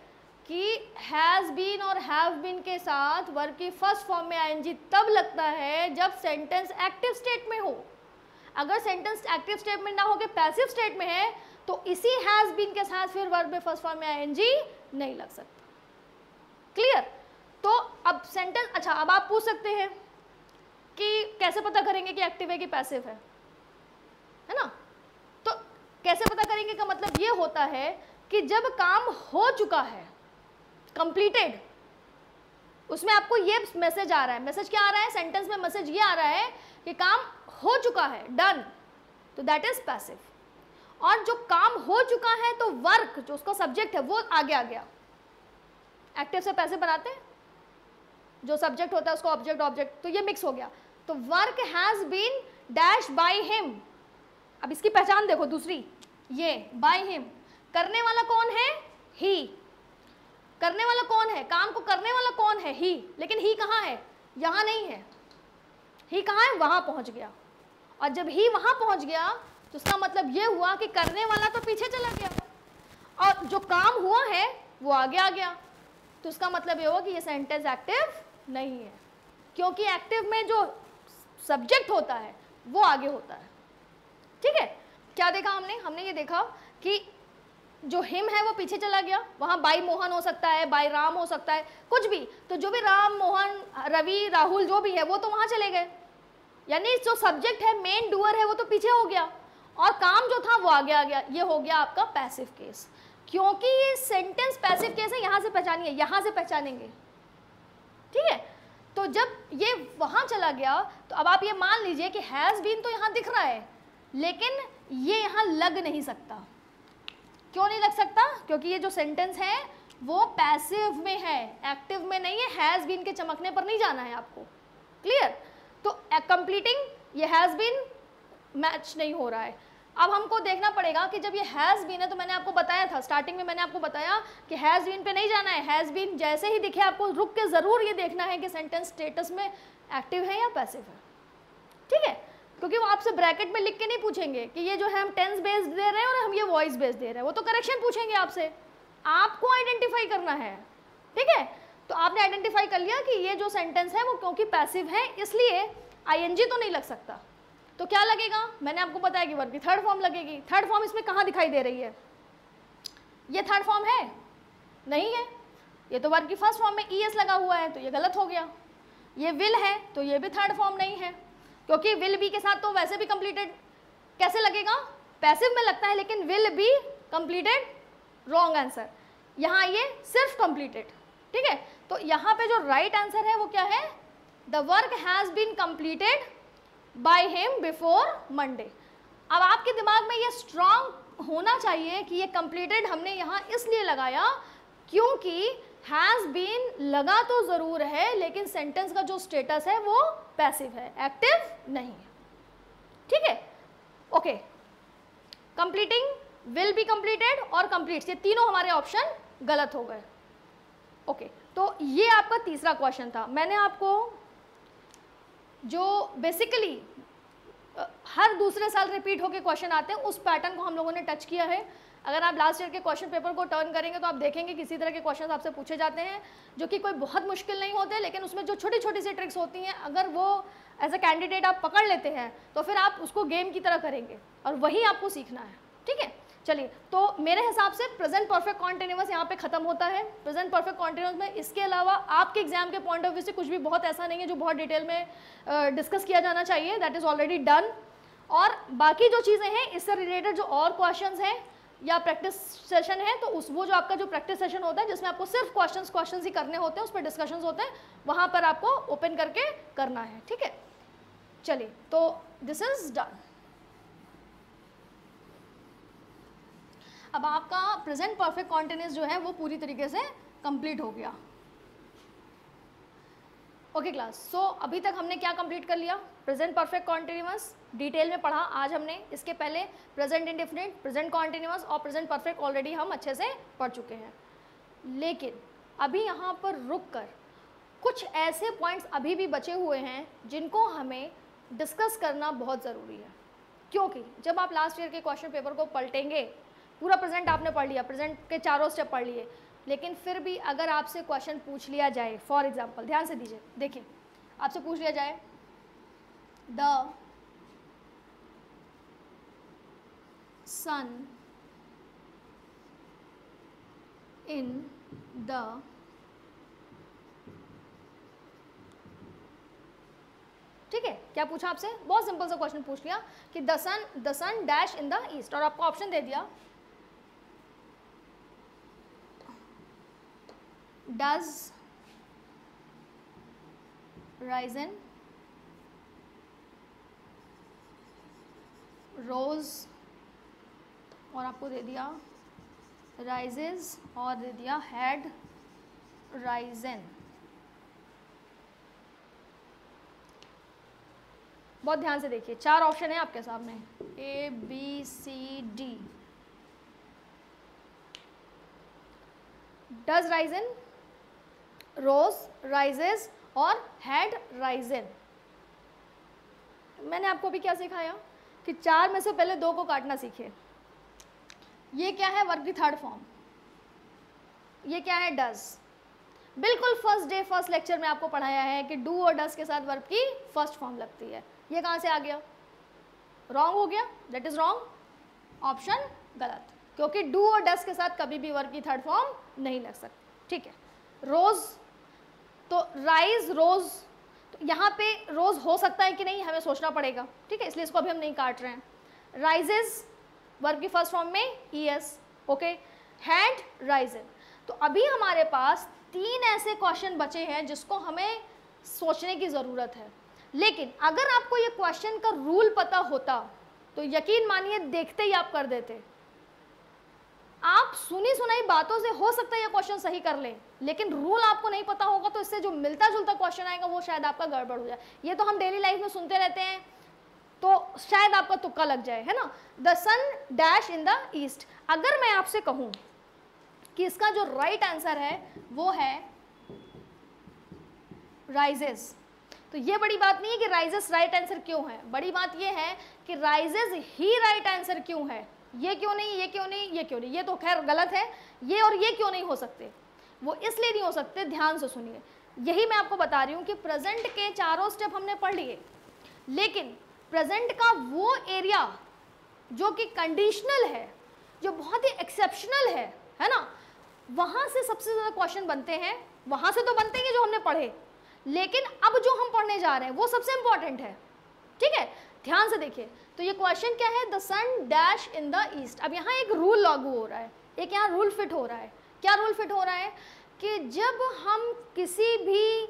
कि हैज़ बीन और हैव बीन के साथ वर्ब की फर्स्ट फॉर्म में आईएनजी तब लगता है जब सेंटेंस एक्टिव स्टेट में हो। अगर सेंटेंस एक्टिव स्टेट में ना हो के पैसिव स्टेट में है तो इसी हैज़ बीन के साथ फिर वर्ब में फर्स्ट फॉर्म में आईएनजी नहीं लग सकता। क्लियर? तो अब सेंटेंस, अच्छा अब आप पूछ सकते हैं कि कैसे पता करेंगे कि एक्टिव है कि पैसिव है ना। तो कैसे पता करेंगे का मतलब ये होता है कि जब काम हो चुका है, कंप्लीटेड, उसमें आपको ये मैसेज आ रहा है। मैसेज क्या आ रहा है सेंटेंस में? मैसेज ये आ रहा है कि काम हो चुका है, डन, तो दैट इज पैसिव। और जो काम हो चुका है तो वर्क जो उसका सब्जेक्ट है वो आगे आ गया। एक्टिव से पैसिव बनाते हैं, जो सब्जेक्ट होता है उसको ऑब्जेक्ट, ऑब्जेक्ट, तो ये मिक्स हो गया। तो work has been dash by him. अब इसकी पहचान देखो दूसरी, ये बाय हिम, करने वाला कौन है? ही। करने वाला कौन है? काम को करने वाला कौन है? ही। लेकिन ही कहाँ है? यहाँ नहीं है। ही कहाँ है? वहाँ पहुँच गया। और जब ही वहाँ पहुँच गया तो उसका मतलब ये हुआ कि करने वाला तो पीछे चला गया और जो काम हुआ है वो आगे आ गया। तो उसका मतलब ये हुआ कि ये सेंटेंस एक्टिव नहीं है, क्योंकि एक्टिव में जो सब्जेक्ट होता है वो आगे होता है। ठीक है, क्या देखा हमने? हमने ये देखा कि जो हिम है वो पीछे चला गया, वहाँ बाई मोहन हो सकता है, बाई राम हो सकता है, कुछ भी, तो जो भी राम, मोहन, रवि, राहुल जो भी है वो तो वहाँ चले गए। यानी जो सब्जेक्ट है, मेन डूअर है, वो तो पीछे हो गया और काम जो था वो आगे आ गया। ये हो गया आपका पैसिव केस। क्योंकि ये सेंटेंस पैसिव केस है, यहाँ से पहचानिए, यहाँ से पहचानेंगे। ठीक है, तो जब ये वहाँ चला गया तो अब आप ये मान लीजिए कि हैज़ बीन तो यहाँ दिख रहा है, लेकिन ये यहाँ लग नहीं सकता। क्यों नहीं लग सकता? क्योंकि ये जो सेंटेंस है वो पैसिव में है, एक्टिव में नहीं है। हैज़ बीन के चमकने पर नहीं जाना है आपको। क्लियर? तो कंप्लीटिंग ये हैज़ बीन मैच नहीं हो रहा है। अब हमको देखना पड़ेगा कि जब ये हैज़ बीन है, तो मैंने आपको बताया था स्टार्टिंग में, मैंने आपको बताया कि हैज़ बीन पे नहीं जाना है। हैज़ बीन जैसे ही दिखे आपको रुक के ज़रूर ये देखना है कि सेंटेंस स्टेटस में एक्टिव है या पैसिव है। ठीक है, क्योंकि वो आपसे ब्रैकेट में लिख के नहीं पूछेंगे कि ये जो है हम टेंस बेस्ड दे रहे हैं और हम ये वॉइस बेस्ड दे रहे हैं, वो तो करेक्शन पूछेंगे आपसे, आपको आइडेंटिफाई करना है। ठीक है, तो आपने आइडेंटिफाई कर लिया कि ये जो सेंटेंस है वो क्योंकि पैसिव है इसलिए आईएनजी तो नहीं लग सकता। तो क्या लगेगा? मैंने आपको बताया कि वर्ब की थर्ड फॉर्म लगेगी। थर्ड फॉर्म इसमें कहाँ दिखाई दे रही है? ये थर्ड फॉर्म है? नहीं है। ये तो वर्ब की फर्स्ट फॉर्म में ईएस लगा हुआ है, तो ये गलत हो गया। ये विल है तो ये भी थर्ड फॉर्म नहीं है, क्योंकि विल बी के साथ तो वैसे भी कंप्लीटेड कैसे लगेगा? पैसिव में लगता है, लेकिन will be completed, wrong answer. यहाँ ये सिर्फ कंप्लीटेड। ठीक है, तो यहाँ पे जो राइट आंसर है वो क्या है? The work has been completed by him before Monday. अब आपके दिमाग में ये स्ट्रांग होना चाहिए कि ये कंप्लीटेड हमने यहाँ इसलिए लगाया क्योंकि हैज़ बीन लगा तो ज़रूर है, लेकिन सेंटेंस का जो स्टेटस है वो पैसिव है, एक्टिव नहीं है। ठीक है, okay. Completing, will be completed और कंप्लीट्स, ये तीनों हमारे ऑप्शन गलत हो गए। ओके, तो ये आपका तीसरा क्वेश्चन था। मैंने आपको जो बेसिकली हर दूसरे साल रिपीट होकर क्वेश्चन आते हैं उस पैटर्न को हम लोगों ने टच किया है। अगर आप लास्ट ईयर के क्वेश्चन पेपर को टर्न करेंगे तो आप देखेंगे किसी तरह के क्वेश्चन आपसे पूछे जाते हैं जो कि कोई बहुत मुश्किल नहीं होते, लेकिन उसमें जो छोटी छोटी सी ट्रिक्स होती हैं अगर वो एज अ कैंडिडेट आप पकड़ लेते हैं तो फिर आप उसको गेम की तरह करेंगे और वही आपको सीखना है। ठीक है, चलिए, तो मेरे हिसाब से प्रेजेंट परफेक्ट कॉन्टिन्यूअस यहाँ पे खत्म होता है। प्रेजेंट परफेक्ट कॉन्टिन्यूअस में इसके अलावा आपके एग्जाम के पॉइंट ऑफ व्यू से कुछ भी बहुत ऐसा नहीं है जो बहुत डिटेल में डिस्कस किया जाना चाहिए, दैट इज ऑलरेडी डन। और बाकी जो चीज़ें हैं इससे रिलेटेड जो और क्वेश्चंस हैं या प्रैक्टिस सेशन है, तो उस वो जो आपका जो प्रैक्टिस सेशन होता है जिसमें आपको सिर्फ क्वेश्चंस ही करने होते हैं, उस पर डिस्कशंस होते हैं, वहाँ पर आपको ओपन करके करना है, ठीक है। चलिए, तो दिस इज डन। अब आपका प्रेजेंट परफेक्ट कॉन्टिन्यूअस जो है वो पूरी तरीके से कंप्लीट हो गया। ओके क्लास, सो अभी तक हमने क्या कंप्लीट कर लिया? प्रेजेंट परफेक्ट कॉन्टिन्यूअस डिटेल में पढ़ा आज हमने। इसके पहले प्रेजेंट इंडेफिनिट, प्रेजेंट कॉन्टिन्यूअस और प्रेजेंट परफेक्ट ऑलरेडी हम अच्छे से पढ़ चुके हैं। लेकिन अभी यहाँ पर रुक कर कुछ ऐसे पॉइंट्स अभी भी बचे हुए हैं जिनको हमें डिस्कस करना बहुत ज़रूरी है, क्योंकि जब आप लास्ट ईयर के क्वेश्चन पेपर को पलटेंगे, पूरा प्रेजेंट आपने पढ़ लिया, प्रेजेंट के चारों स्टेप पढ़ लिए, लेकिन फिर भी अगर आपसे क्वेश्चन पूछ लिया जाए, फॉर एग्जांपल ध्यान से दीजिए, देखिए आपसे पूछ लिया जाए द सन इन द ठीक है, क्या पूछा आपसे? बहुत सिंपल सा क्वेश्चन पूछ लिया कि the sun dash in the east, और आपको ऑप्शन दे दिया does rise in, rose, और आपको दे दिया rises, और दे दिया had risen। बहुत ध्यान से देखिए, 4 ऑप्शन है आपके सामने, A B C D। does rise in, rose, rises और हैड राइजन। मैंने आपको अभी क्या सिखाया कि 4 में से पहले 2 को काटना सीखिए। ये क्या है? वर्ब की थर्ड फॉर्म। ये क्या है? डज। बिल्कुल फर्स्ट डे फर्स्ट लेक्चर में आपको पढ़ाया है कि डू और डज के साथ वर्ब की फर्स्ट फॉर्म लगती है। ये कहाँ से आ गया? रॉन्ग हो गया, दैट इज रॉन्ग, ऑप्शन गलत, क्योंकि डू और डज के साथ कभी भी वर्ब की थर्ड फॉर्म नहीं लग सकती, ठीक है। रोज, तो राइज, रोज, तो यहाँ पे रोज हो सकता है कि नहीं, हमें सोचना पड़ेगा, ठीक है, इसलिए इसको अभी हम नहीं काट रहे हैं। राइजेस वर्ब की फर्स्ट फॉर्म में ईएस, ओके। हैड राइजन, तो अभी हमारे पास 3 ऐसे क्वेश्चन बचे हैं जिसको हमें सोचने की ज़रूरत है। लेकिन अगर आपको ये क्वेश्चन का रूल पता होता तो यकीन मानिए देखते ही आप कर देते। आप सुनी सुनाई बातों से हो सकता है ये क्वेश्चन सही कर लें, लेकिन रूल आपको नहीं पता होगा तो इससे जो मिलता जुलता क्वेश्चन आएगा वो शायद आपका गड़बड़ हो जाए। ये तो हम डेली लाइफ में सुनते रहते हैं, तो शायद आपका तुक्का लग जाए, है ना। The sun dash in the east, अगर मैं आपसे कहूं कि इसका जो राइट आंसर है वो है राइजेस, तो ये बड़ी बात नहीं है कि राइजेस राइट आंसर क्यों है, बड़ी बात ये है कि राइजेस ही राइट आंसर क्यों है। ये क्यों नहीं, ये क्यों नहीं, ये क्यों नहीं, ये तो खैर गलत है, ये और ये क्यों नहीं हो सकते, वो इसलिए नहीं हो सकते, ध्यान से सुनिए। यही मैं आपको बता रही हूँ कि प्रेजेंट के 4 स्टेप हमने पढ़ लिए, लेकिन प्रेजेंट का वो एरिया जो कि कंडीशनल है, जो बहुत ही एक्सेप्शनल है ना, वहाँ से सबसे ज़्यादा क्वेश्चन बनते हैं। वहाँ से तो बनते हैं जो हमने पढ़े, लेकिन अब जो हम पढ़ने जा रहे हैं वो सबसे इंपॉर्टेंट है, ठीक है। ध्यान से देखिए, तो ये क्वेश्चन क्या है, the sun dash in the east. अब यहाँ एक रूल लागू हो रहा है, एक यहाँ रूल फिट हो रहा है। क्या रूल फिट हो रहा है कि जब हम किसी भी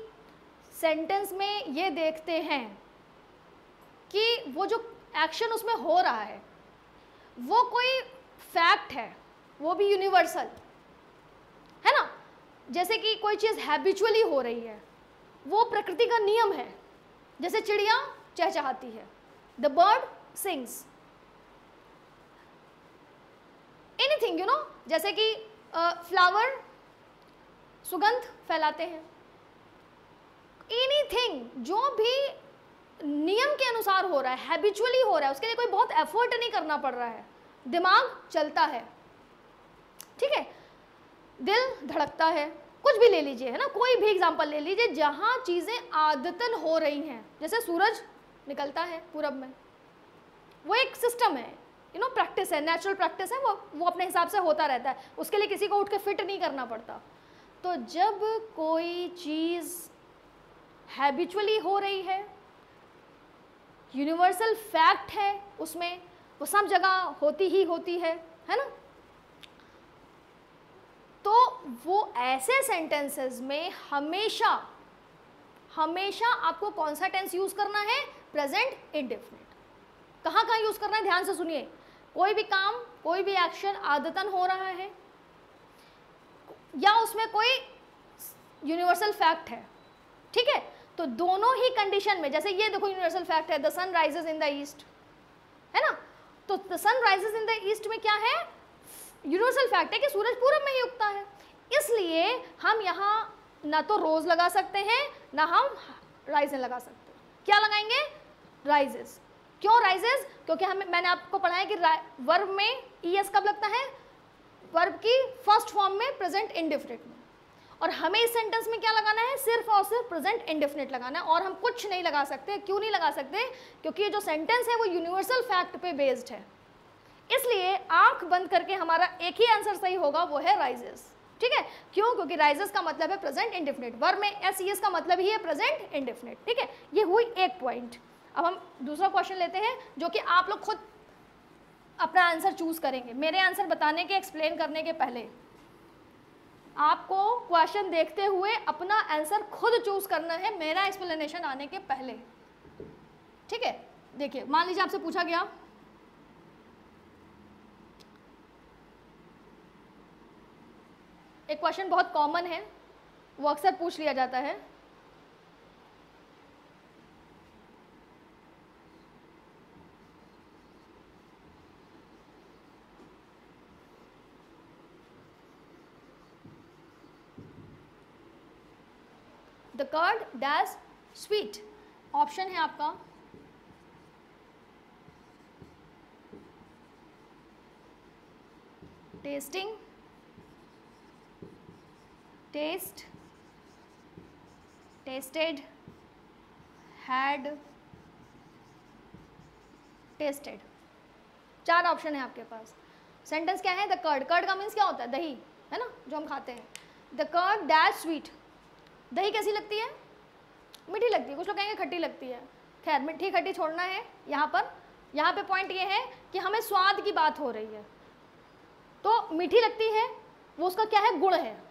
सेंटेंस में ये देखते हैं कि वो जो एक्शन उसमें हो रहा है वो कोई फैक्ट है, वो भी यूनिवर्सल है ना, जैसे कि कोई चीज़ हैबिचुअली हो रही है, वो प्रकृति का नियम है, जैसे चिड़िया चहचहाती है, the bird sings, anything you know, जैसे कि फ्लावर सुगंध फैलाते हैं, एनीथिंग जो भी नियम के अनुसार हो रहा है, हैबिचुअली हो रहा है, उसके लिए कोई बहुत एफर्ट नहीं करना पड़ रहा है, दिमाग चलता है, ठीक है, दिल धड़कता है, कुछ भी ले लीजिए, है ना, कोई भी एग्जांपल ले लीजिए जहां चीजें आदतन हो रही हैं, जैसे सूरज निकलता है पूरब में, वो एक सिस्टम है, प्रैक्टिस है, नेचुरल प्रैक्टिस है, वो अपने हिसाब से होता रहता है, उसके लिए किसी को उठ के फिट नहीं करना पड़ता। तो जब कोई चीज़ हैबिचुअली हो रही है, यूनिवर्सल फैक्ट है उसमें, वो सब जगह होती ही होती है ना, तो वो ऐसे सेंटेंसेस में हमेशा आपको कौन सा टेंस यूज़ करना है? Present indefinite. कहाँ कहाँ यूज़ करना है, ध्यान से सुनिए। कोई भी काम, कोई भी एक्शन आदतन हो रहा है या उसमें कोई यूनिवर्सल फैक्ट है, ठीक है, तो दोनों ही कंडीशन में, जैसे ये देखो यूनिवर्सल फैक्ट है, the sun rises in the east, है ना, तो the sun rises in the east में क्या है? यूनिवर्सल फैक्ट है कि सूरज पूरब में ही उगता है, इसलिए हम यहाँ ना तो रोज लगा सकते हैं ना हम राइजेज लगा सकते हैं। क्या लगाएंगे? राइजेज। क्यों राइजेज? क्योंकि मैंने आपको पढ़ा है कि वर्ब में ईएस कब लगता है? वर्ब की फर्स्ट फॉर्म में, प्रेजेंट इंडेफिनिट में, और हमें इस सेंटेंस में क्या लगाना है? सिर्फ और सिर्फ प्रेजेंट इंडेफिनिट लगाना है, और हम कुछ नहीं लगा सकते। क्यों नहीं लगा सकते? क्योंकि ये जो सेंटेंस है वो यूनिवर्सल फैक्ट पे बेस्ड है, इसलिए आंख बंद करके हमारा एक ही आंसर सही होगा, वो है राइजेस, ठीक है। क्यों? क्योंकि राइजेस का मतलब है प्रेजेंट इंडेफिनिट, वर्ब में एस का मतलब ही है प्रेजेंट इंडेफिनिट, ठीक है। ये हुई एक पॉइंट। अब हम दूसरा क्वेश्चन लेते हैं, जो कि आप लोग खुद अपना आंसर चूज करेंगे। मेरे आंसर बताने के, एक्सप्लेन करने के पहले आपको क्वेश्चन देखते हुए अपना आंसर खुद चूज करना है, मेरा एक्सप्लेनेशन आने के पहले, ठीक है। देखिए, मान लीजिए आपसे पूछा गया एक क्वेश्चन, बहुत कॉमन है, वो अक्सर पूछ लिया जाता है, the curd dash sweet. Option है आपका testing, test, tested, had, tested. 4 option है आपके पास। सेंटेंस क्या है? The curd. कर्ड का मीन्स क्या होता है? दही, है ना, जो हम खाते हैं। The curd dash sweet. दही कैसी लगती है? मीठी लगती है, कुछ लोग कहेंगे खट्टी लगती है। खैर, मीठी खट्टी छोड़ना है यहाँ पे पॉइंट ये है कि हमें स्वाद की बात हो रही है, तो मीठी लगती है, वो उसका क्या है? गुण है,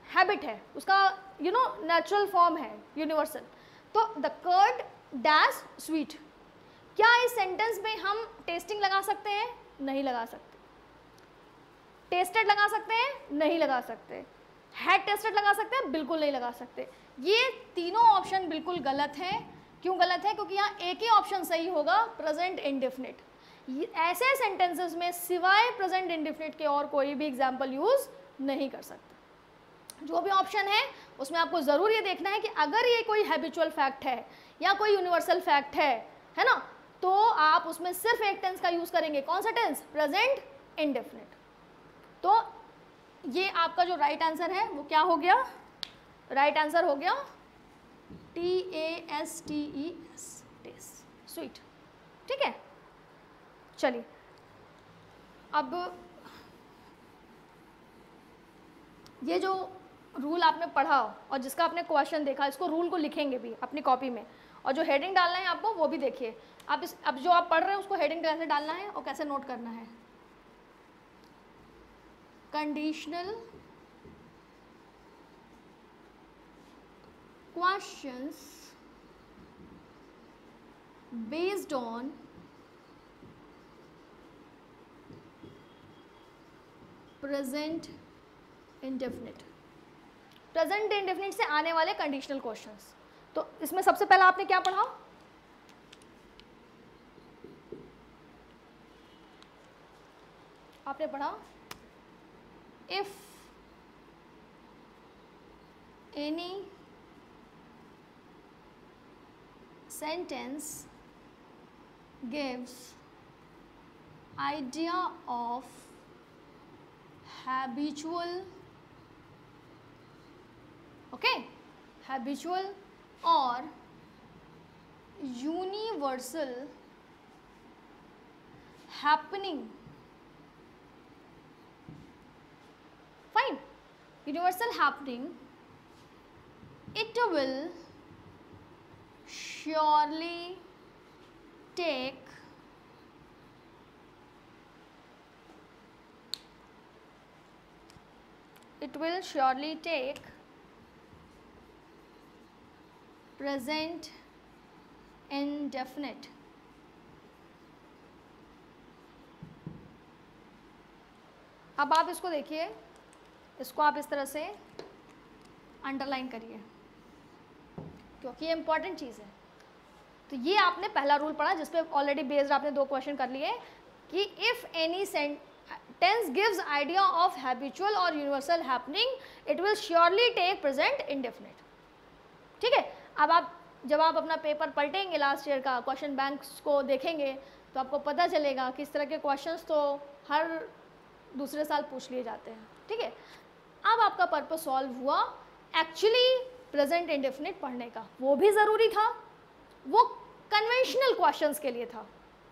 हैबिट है उसका, नेचुरल फॉर्म है, यूनिवर्सल। तो द कर्ड डैश स्वीट। क्या इस सेंटेंस में हम टेस्टिंग लगा सकते हैं? नहीं लगा सकते। टेस्टेड लगा सकते हैं? नहीं लगा सकते। हैड टेस्टेड लगा सकते हैं? बिल्कुल नहीं लगा सकते। ये तीनों ऑप्शन बिल्कुल गलत हैं। क्यों गलत है? क्योंकि यहाँ एक ही ऑप्शन सही होगा, प्रेजेंट इंडेफिनिट। ऐसे सेंटेंसेस में सिवाय प्रेजेंट इंडेफिनिट के और कोई भी एग्जाम्पल यूज नहीं कर सकते। जो भी ऑप्शन है उसमें आपको ज़रूर ये देखना है कि अगर ये कोई हैबिचुअल फैक्ट है या कोई यूनिवर्सल फैक्ट है ना, तो आप उसमें सिर्फ एक टेंस का यूज़ करेंगे। कौन सा टेंस? Present indefinite. तो ये आपका जो राइट आंसर है वो क्या हो गया? राइट आंसर हो गया TASTES, टेस्ट, स्वीट, ठीक है। चलिए, अब ये जो रूल आपने पढ़ा और जिसका आपने क्वेश्चन देखा, इसको रूल को लिखेंगे भी अपनी कॉपी में, और जो हेडिंग डालना है आपको वो भी देखिए। आप अब जो आप पढ़ रहे हैं उसको हेडिंग कैसे डालना है और कैसे नोट करना है। Conditional questions based on present indefinite. Present indefinite से आने वाले कंडीशनल क्वेश्चंस। तो इसमें सबसे पहला आपने क्या पढ़ा? आपने पढ़ा if any sentence gives idea of habitual, habitual or universal happening, fine, universal happening, it will surely take present indefinite. अब आप इसको देखिए, इसको आप इस तरह से अंडरलाइन करिए क्योंकि ये इंपॉर्टेंट चीज़ है। तो ये आपने पहला रूल पढ़ा जिस पे ऑलरेडी बेस्ड आपने 2 क्वेश्चन कर लिए कि if any sentence gives idea of habitual और universal happening it will surely take present indefinite. ठीक है, अब आप जब आप अपना पेपर पलटेंगे लास्ट ईयर का क्वेश्चन बैंक्स को देखेंगे तो आपको पता चलेगा कि इस तरह के क्वेश्चंस तो हर दूसरे साल पूछ लिए जाते हैं। ठीक है, अब आपका पर्पस सॉल्व हुआ। एक्चुअली प्रेजेंट इंडेफिनिट पढ़ने का वो भी ज़रूरी था, वो कन्वेंशनल क्वेश्चंस के लिए था,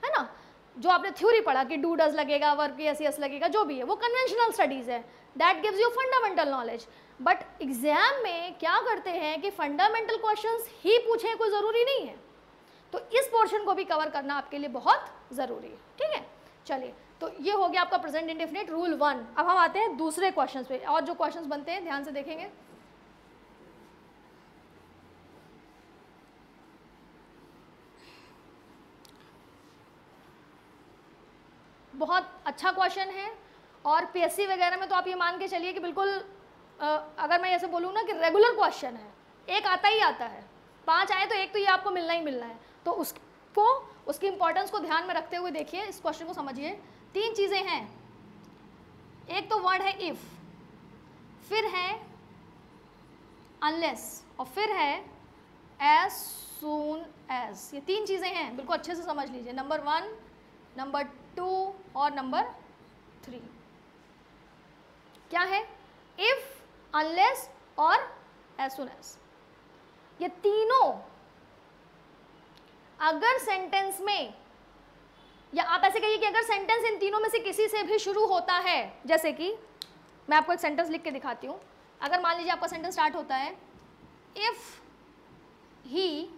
है ना। जो आपने थ्योरी पढ़ा कि डू डज लगेगा, वर्क यस यस लगेगा, जो भी है वो कन्वेंशनल स्टडीज़ है, that gives you fundamental knowledge. But exam में क्या करते हैं कि फंडामेंटल क्वेश्चंस ही पूछें, कोई ज़रूरी नहीं है। तो इस पोर्शन को भी कवर करना आपके लिए बहुत ज़रूरी है। ठीक है, चलिए, तो ये हो गया आपका प्रेजेंट इंडेफिनिट रूल 1। अब हम आते हैं दूसरे क्वेश्चंस पे, और जो क्वेश्चंस बनते हैं ध्यान से देखेंगे। बहुत अच्छा क्वेश्चन है और पीएससी वगैरह में तो आप ये मान के चलिए कि बिल्कुल अगर मैं ऐसे बोलूँ ना कि रेगुलर क्वेश्चन है, एक आता ही आता है, 5 आए तो एक तो ये आपको मिलना ही मिलना है। तो उसको उसकी इंपॉर्टेंस को ध्यान में रखते हुए देखिए, इस क्वेश्चन को समझिए। 3 चीज़ें हैं, एक तो वर्ड है इफ़, फिर है अनलेस और फिर है एज सून एज। ये 3 चीज़ें हैं, बिल्कुल अच्छे से समझ लीजिए। नंबर 1, नंबर 2 और नंबर 3 क्या है? इफ़, अनलेस और एज सून एज। ये तीनों अगर सेंटेंस में, या आप ऐसे कहिए कि अगर सेंटेंस इन तीनों में से किसी से भी शुरू होता है, जैसे कि मैं आपको एक सेंटेंस लिख के दिखाती हूँ। अगर मान लीजिए आपका सेंटेंस स्टार्ट होता है इफ़ ही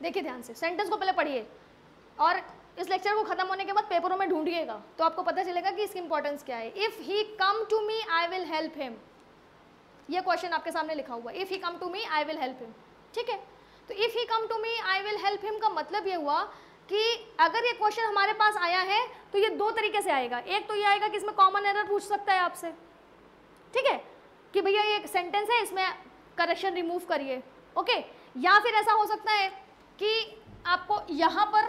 देखिए ध्यान से, सेंटेंस को पहले पढ़िए और इस लेक्चर को खत्म होने के बाद पेपरों में ढूंढिएगा तो आपको पता चलेगा कि इसकी इंपॉर्टेंस क्या है। If he come to me I will help him, ये क्वेश्चन आपके सामने लिखा हुआ है, if he come to me I will help him. ठीक है, तो if he come to me I will help him का मतलब ये हुआ कि अगर ये क्वेश्चन हमारे पास आया है तो ये 2 तरीके से आएगा। एक तो ये आएगा कि इसमें कॉमन एरर पूछ सकता है आपसे, ठीक है, कि भैया ये एक सेंटेंस है इसमें करेक्शन रिमूव करिए, ओके। या फिर ऐसा हो सकता है कि आपको यहाँ पर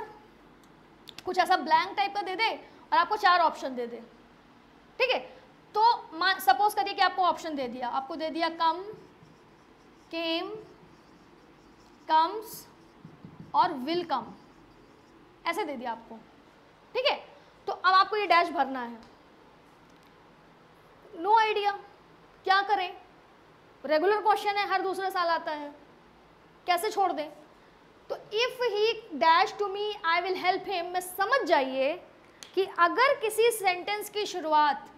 कुछ ऐसा ब्लैंक टाइप का दे दे और आपको 4 ऑप्शन दे दे, ठीक है। तो सपोज करिए कि आपको ऑप्शन दे दिया, आपको दे दिया कम, केम, कम्स और विल कम, ऐसे दे दिया आपको, ठीक है। तो अब आपको ये डैश भरना है। नो आइडिया क्या करें, रेगुलर क्वेश्चन है, हर दूसरे साल आता है, कैसे छोड़ दें। तो if he dash to me I will help him में समझ जाइए कि अगर किसी सेंटेंस की शुरुआत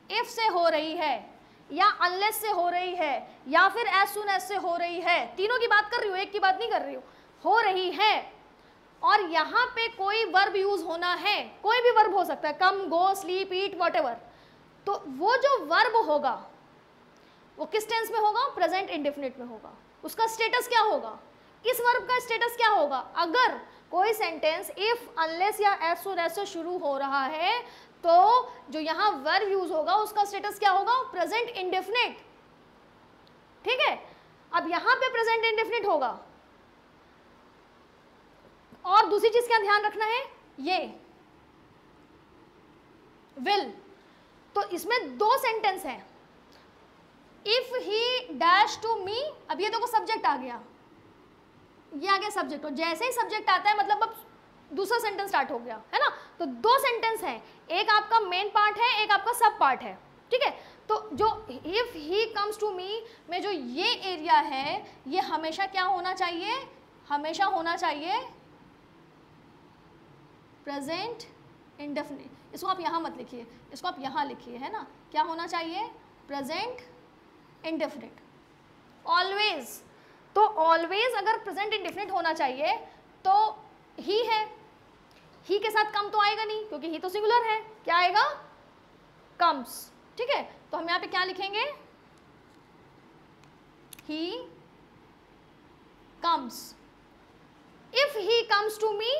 इफ़ से हो रही है या अनलेस से हो रही है या फिर एज सून एज से हो रही है, तीनों की बात कर रही हूँ, एक की बात नहीं कर रही हूँ, हो रही है, और यहाँ पे कोई वर्ब यूज़ होना है, कोई भी वर्ब हो सकता है, कम, गो, स्लीप, ईट, व्हाटएवर, तो वो जो वर्ब होगा वो किस टेंस में होगा? प्रेजेंट इंडेफिनिट में होगा। उसका स्टेटस क्या होगा? इस वर्ब का स्टेटस क्या होगा? अगर कोई सेंटेंस इफ, अनलेस या एज सून एज से शुरू हो रहा है तो जो यहाँ वर्ब यूज होगा उसका स्टेटस क्या होगा? प्रेजेंट इंडेफिनिट, ठीक है। अब यहाँ पे प्रेजेंट इंडेफिनिट होगा। और दूसरी चीज क्या ध्यान रखना है, ये विल, तो इसमें 2 सेंटेंस हैं। If he dash to me, अब ये देखो सब्जेक्ट आ गया, ये आ गया सब्जेक्ट, और जैसे ही सब्जेक्ट आता है मतलब अब दूसरा सेंटेंस स्टार्ट हो गया, है ना। तो दो सेंटेंस हैं, एक आपका मेन पार्ट है, एक आपका सब पार्ट है, ठीक है। तो जो if he comes to me में जो ये एरिया है ये हमेशा क्या होना चाहिए, हमेशा होना चाहिए प्रेजेंट इंडेफिनिट। इसको आप यहाँ मत लिखिए, इसको आप यहाँ लिखिए, है ना, क्या होना चाहिए, प्रेजेंट इंडेफिनिट ऑलवेज। तो ऑलवेज अगर प्रेजेंट इंडेफिनिट होना चाहिए तो ही है, ही के साथ कम तो आएगा नहीं क्योंकि ही तो सिंगुलर है, क्या आएगा, कम्स, ठीक है। तो हम यहाँ पे क्या लिखेंगे, he comes, if he comes to me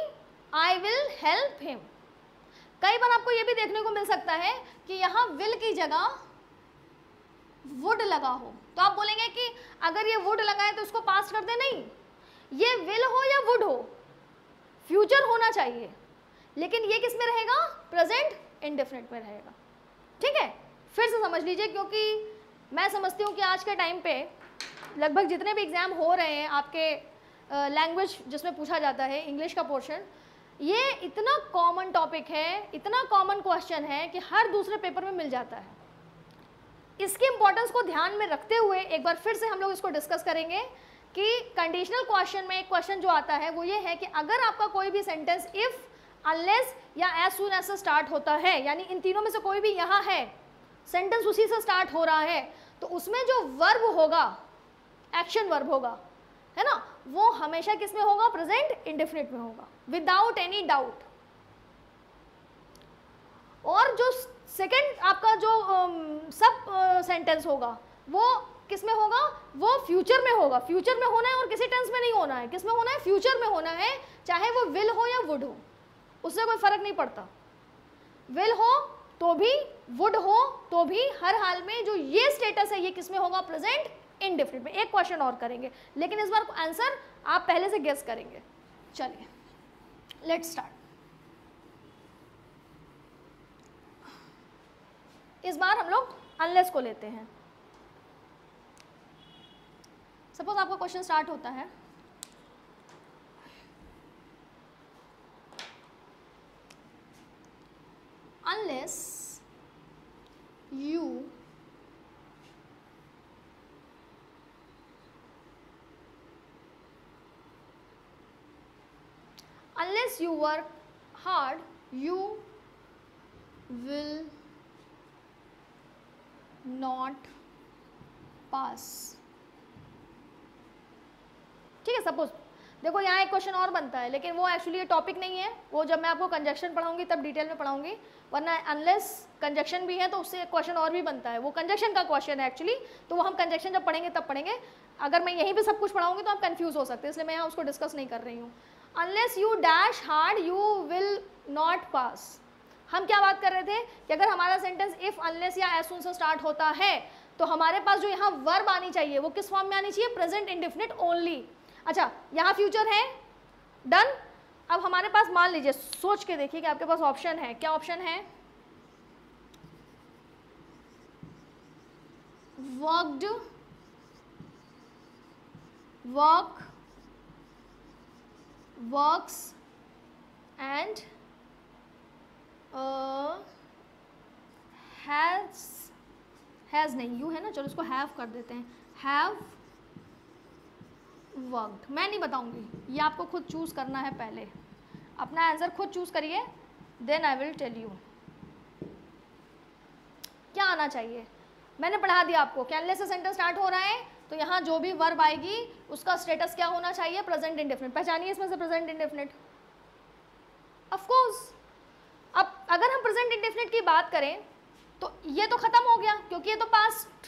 I will help him. कई बार आपको ये भी देखने को मिल सकता है कि यहाँ विल की जगह वुड लगा हो, तो आप बोलेंगे कि अगर ये वुड लगा है तो उसको पास्ट कर दे, नहीं, ये विल हो या वुड हो, फ्यूचर होना चाहिए, लेकिन ये किस में रहेगा, प्रेजेंट इंडेफिनिट में रहेगा, ठीक है। फिर से समझ लीजिए, क्योंकि मैं समझती हूँ कि आज के टाइम पे लगभग जितने भी एग्ज़ाम हो रहे हैं आपके लैंग्वेज जिसमें पूछा जाता है, इंग्लिश का पोर्शन, ये इतना कॉमन टॉपिक है, इतना कॉमन क्वेश्चन है कि हर दूसरे पेपर में मिल जाता है। इसकी इंपॉर्टेंस को ध्यान में रखते हुए एक बार फिर से हम लोग इसको डिस्कस करेंगे कि कंडीशनल क्वेश्चन में एक क्वेश्चन जो आता है वो ये है कि अगर आपका कोई भी सेंटेंस इफ, अनलेस या एज सून एज से स्टार्ट होता है, यानी इन तीनों में से कोई भी यहाँ है, सेंटेंस उसी से स्टार्ट हो रहा है, तो उसमें जो वर्ब होगा, एक्शन वर्ब होगा, है ना, वो हमेशा किस में होगा, प्रेजेंट इंडेफिनिट में होगा, विदाउट एनी डाउट। और जो सेकंड आपका जो सब सेंटेंस होगा वो किस में होगा, वो फ्यूचर में होगा, फ्यूचर में होना है और किसी टेंस में नहीं होना है, किस में होना है, फ्यूचर में होना है, चाहे वो विल हो या वुड हो, उससे कोई फर्क नहीं पड़ता, विल हो तो भी, वुड हो तो भी, हर हाल में जो ये स्टेटस है ये किस में होगा, प्रेजेंट इंडेफिनिट में। एक क्वेश्चन और करेंगे, लेकिन इस बार आंसर आप पहले से गेस करेंगे। चलिए लेट्स स्टार्ट। इस बार हम लोग अनलेस को लेते हैं। सपोज आपका क्वेश्चन स्टार्ट होता है, unless you work hard you will not pass, ठीक है। सपोज देखो यहाँ एक क्वेश्चन और बनता है, लेकिन वो एक्चुअली ये टॉपिक नहीं है, वो जब मैं आपको कंजक्शन पढ़ाऊंगी तब डिटेल में पढ़ाऊंगी, वरना अनलेस कंजक्शन भी है तो उससे एक क्वेश्चन और भी बनता है, वो कंजक्शन का क्वेश्चन है एक्चुअली, तो वो हम कंजक्शन जब पढ़ेंगे तब पढ़ेंगे। अगर मैं यहीं पे सब कुछ पढ़ाऊंगी तो आप कंफ्यूज हो सकते हैं, इसलिए मैं यहाँ उसको डिस्कस नहीं कर रही हूँ। Unless you dash hard you will not pass. हम क्या बात कर रहे थे कि अगर हमारा सेंटेंस इफ, अनलेस या एज सून से स्टार्ट होता है तो हमारे पास जो यहाँ वर्ब आनी चाहिए वो किस फॉर्म में आनी चाहिए, प्रेजेंट इंडेफिनिट ओनली। अच्छा, यहाँ फ्यूचर है, डन। अब हमारे पास मान लीजिए, सोच के देखिए कि आपके पास ऑप्शन है, क्या ऑप्शन है, worked, work, works and has नहीं, यू है ना, चलो इसको हैव कर देते हैं, हैव वर्कड। मैं नहीं बताऊंगी, ये आपको खुद चूज करना है, पहले अपना आंसर खुद चूज करिए, then I will tell you क्या आना चाहिए। मैंने पढ़ा दिया आपको कि अनलेस से सेंटेंस स्टार्ट हो रहा है तो यहाँ जो भी वर्ब आएगी उसका स्टेटस क्या होना चाहिए, प्रेजेंट इंडेफिनिट। पहचानिए इसमें से प्रेजेंट इंडेफिनिट, ऑफ कोर्स। अब अगर हम प्रेजेंट इंडेफिनिट की बात करें तो ये तो खत्म हो गया, क्योंकि ये तो पास्ट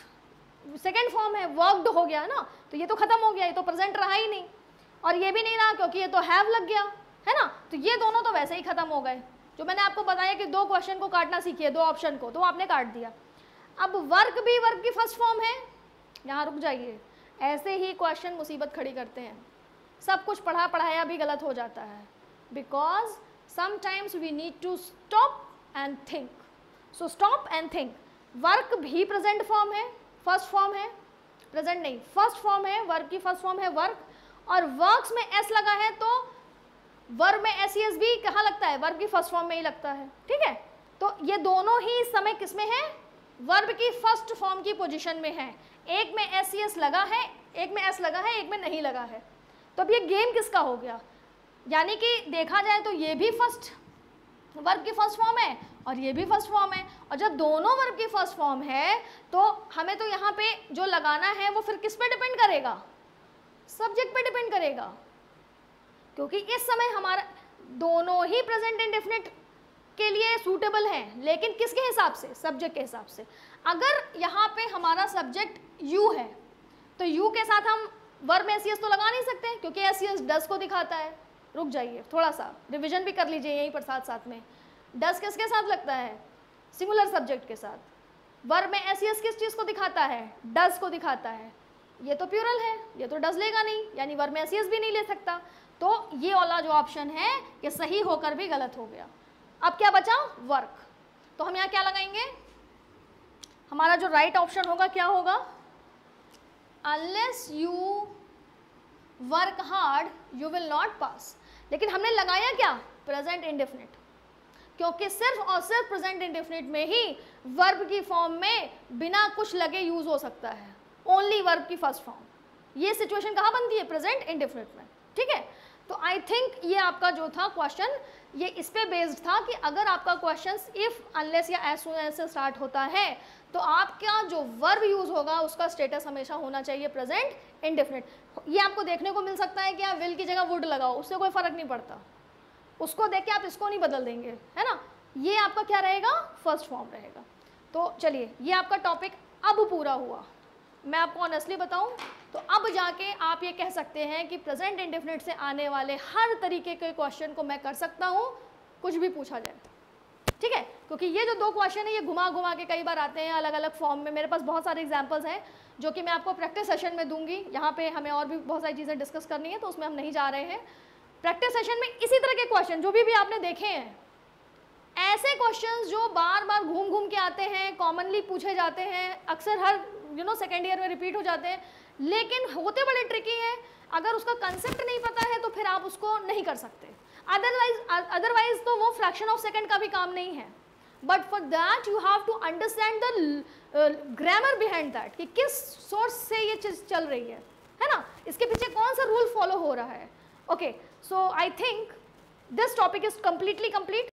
सेकेंड फॉर्म है, वर्कड हो गया ना, तो ये तो खत्म हो गया, ये तो प्रेजेंट रहा ही नहीं, और ये भी नहीं रहा क्योंकि ये तो हैव लग गया, है ना, तो ये दोनों तो वैसे ही खत्म हो गए। जो मैंने आपको बताया कि दो क्वेश्चन को काटना सीखिए, दो ऑप्शन को, तो आपने काट दिया। अब वर्क भी वर्क की फर्स्ट फॉर्म है, यहाँ रुक जाइए, ऐसे ही क्वेश्चन मुसीबत खड़ी करते हैं, सब कुछ पढ़ा पढ़ाया भी गलत हो जाता है, because sometimes we need to stop and think. So stop and think. Work भी प्रेजेंट फॉर्म है, फर्स्ट फॉर्म है, प्रेजेंट नहीं, फर्स्ट फॉर्म है, वर्क की फर्स्ट फॉर्म है वर्क, और वर्क्स में एस लगा है तो वर्ब में एस ई एस भी कहाँ लगता है, वर्ब की फर्स्ट फॉर्म में ही लगता है, ठीक है। तो ये दोनों ही इस समय किस में है, वर्ब की फर्स्ट फॉर्म की पोजीशन में है। एक में एस ई एस लगा है, एक में एस लगा है, एक में नहीं लगा है। तो अब ये गेम किसका हो गया, यानी कि देखा जाए तो ये भी फर्स्ट वर्ब की फर्स्ट फॉर्म है और ये भी फर्स्ट फॉर्म है, और जब दोनों वर्ब की फर्स्ट फॉर्म है तो हमें तो यहाँ पे जो लगाना है वो फिर किस पे डिपेंड करेगा, सब्जेक्ट पे डिपेंड करेगा, क्योंकि इस समय हमारा दोनों ही प्रेजेंट इंडेफिनिट के लिए सूटेबल हैं, लेकिन किसके हिसाब से, सब्जेक्ट के हिसाब से। अगर यहाँ पे हमारा सब्जेक्ट यू है तो यू के साथ हम वर्ब में एस तो लगा नहीं सकते, क्योंकि एस डस को दिखाता है। रुक जाइए, थोड़ा सा रिविजन भी कर लीजिए यहीं पर साथ साथ में। डस किसके साथ लगता है, सिंगुलर सब्जेक्ट के साथ। वर्ब में एस किस चीज़ को दिखाता है, डस को दिखाता है। ये तो प्यूरल है, ये तो डस लेगा नहीं, यानी वर्ब में एस भी नहीं ले सकता। तो ये वाला जो ऑप्शन है ये सही होकर भी गलत हो गया। अब क्या बचा, वर्क। तो हम यहाँ क्या लगाएंगे, हमारा जो राइट ऑप्शन होगा क्या होगा, unless you work hard you will not pass. लेकिन हमने लगाया क्या, प्रेजेंट इंडेफिनिट, क्योंकि सिर्फ और सिर्फ प्रेजेंट इंडेफिनिट में ही वर्ब की फॉर्म में बिना कुछ लगे यूज हो सकता है, ओनली वर्ब की फर्स्ट फॉर्म। ये सिचुएशन कहाँ बनती है, प्रेजेंट इंडेफिनिट में, ठीक है। तो आई थिंक ये आपका जो था क्वेश्चन ये इस पे बेस्ड था कि अगर आपका क्वेश्चन इफ अनलेस या एज सून एज से स्टार्ट होता है तो आपका जो वर्ब यूज होगा उसका स्टेटस हमेशा होना चाहिए प्रेजेंट इंडेफिनिट। ये आपको देखने को मिल सकता है कि आप विल की जगह वुड लगाओ, उससे कोई फर्क नहीं पड़ता, उसको देख के आप इसको नहीं बदल देंगे, है ना। ये आपका क्या रहेगा, फर्स्ट फॉर्म रहेगा। तो चलिए ये आपका टॉपिक अब पूरा हुआ। मैं आपको ऑनेस्टली बताऊं तो अब जाके आप ये कह सकते हैं कि प्रेजेंट इंडेफिनिट से आने वाले हर तरीके के क्वेश्चन को मैं कर सकता हूं, कुछ भी पूछा जाए, ठीक है। क्योंकि ये जो दो क्वेश्चन है ये घुमा घुमा के कई बार आते हैं अलग अलग फॉर्म में। मेरे पास बहुत सारे एग्जांपल्स हैं जो कि मैं आपको प्रैक्टिस सेशन में दूंगी। यहाँ पे हमें और भी बहुत सारी चीज़ें डिस्कस करनी है तो उसमें हम नहीं जा रहे हैं। प्रैक्टिस सेशन में इसी तरह के क्वेश्चन जो भी आपने देखे हैं, ऐसे क्वेश्चंस जो बार बार घूम घूम के आते हैं, कॉमनली पूछे जाते हैं, अक्सर हर सेकेंड ईयर में रिपीट हो जाते हैं, लेकिन होते बड़े ट्रिकी हैं। अगर उसका कंसेप्ट नहीं पता है तो फिर आप उसको नहीं कर सकते। अदरवाइज तो वो फ्रैक्शन ऑफ सेकंड का भी काम नहीं है। But for that you have to understand the grammar behind that, कि किस सोर्स से ये चीज़ चल रही है ना, इसके पीछे कौन सा रूल फॉलो हो रहा है। Okay, so I think this topic is completely complete.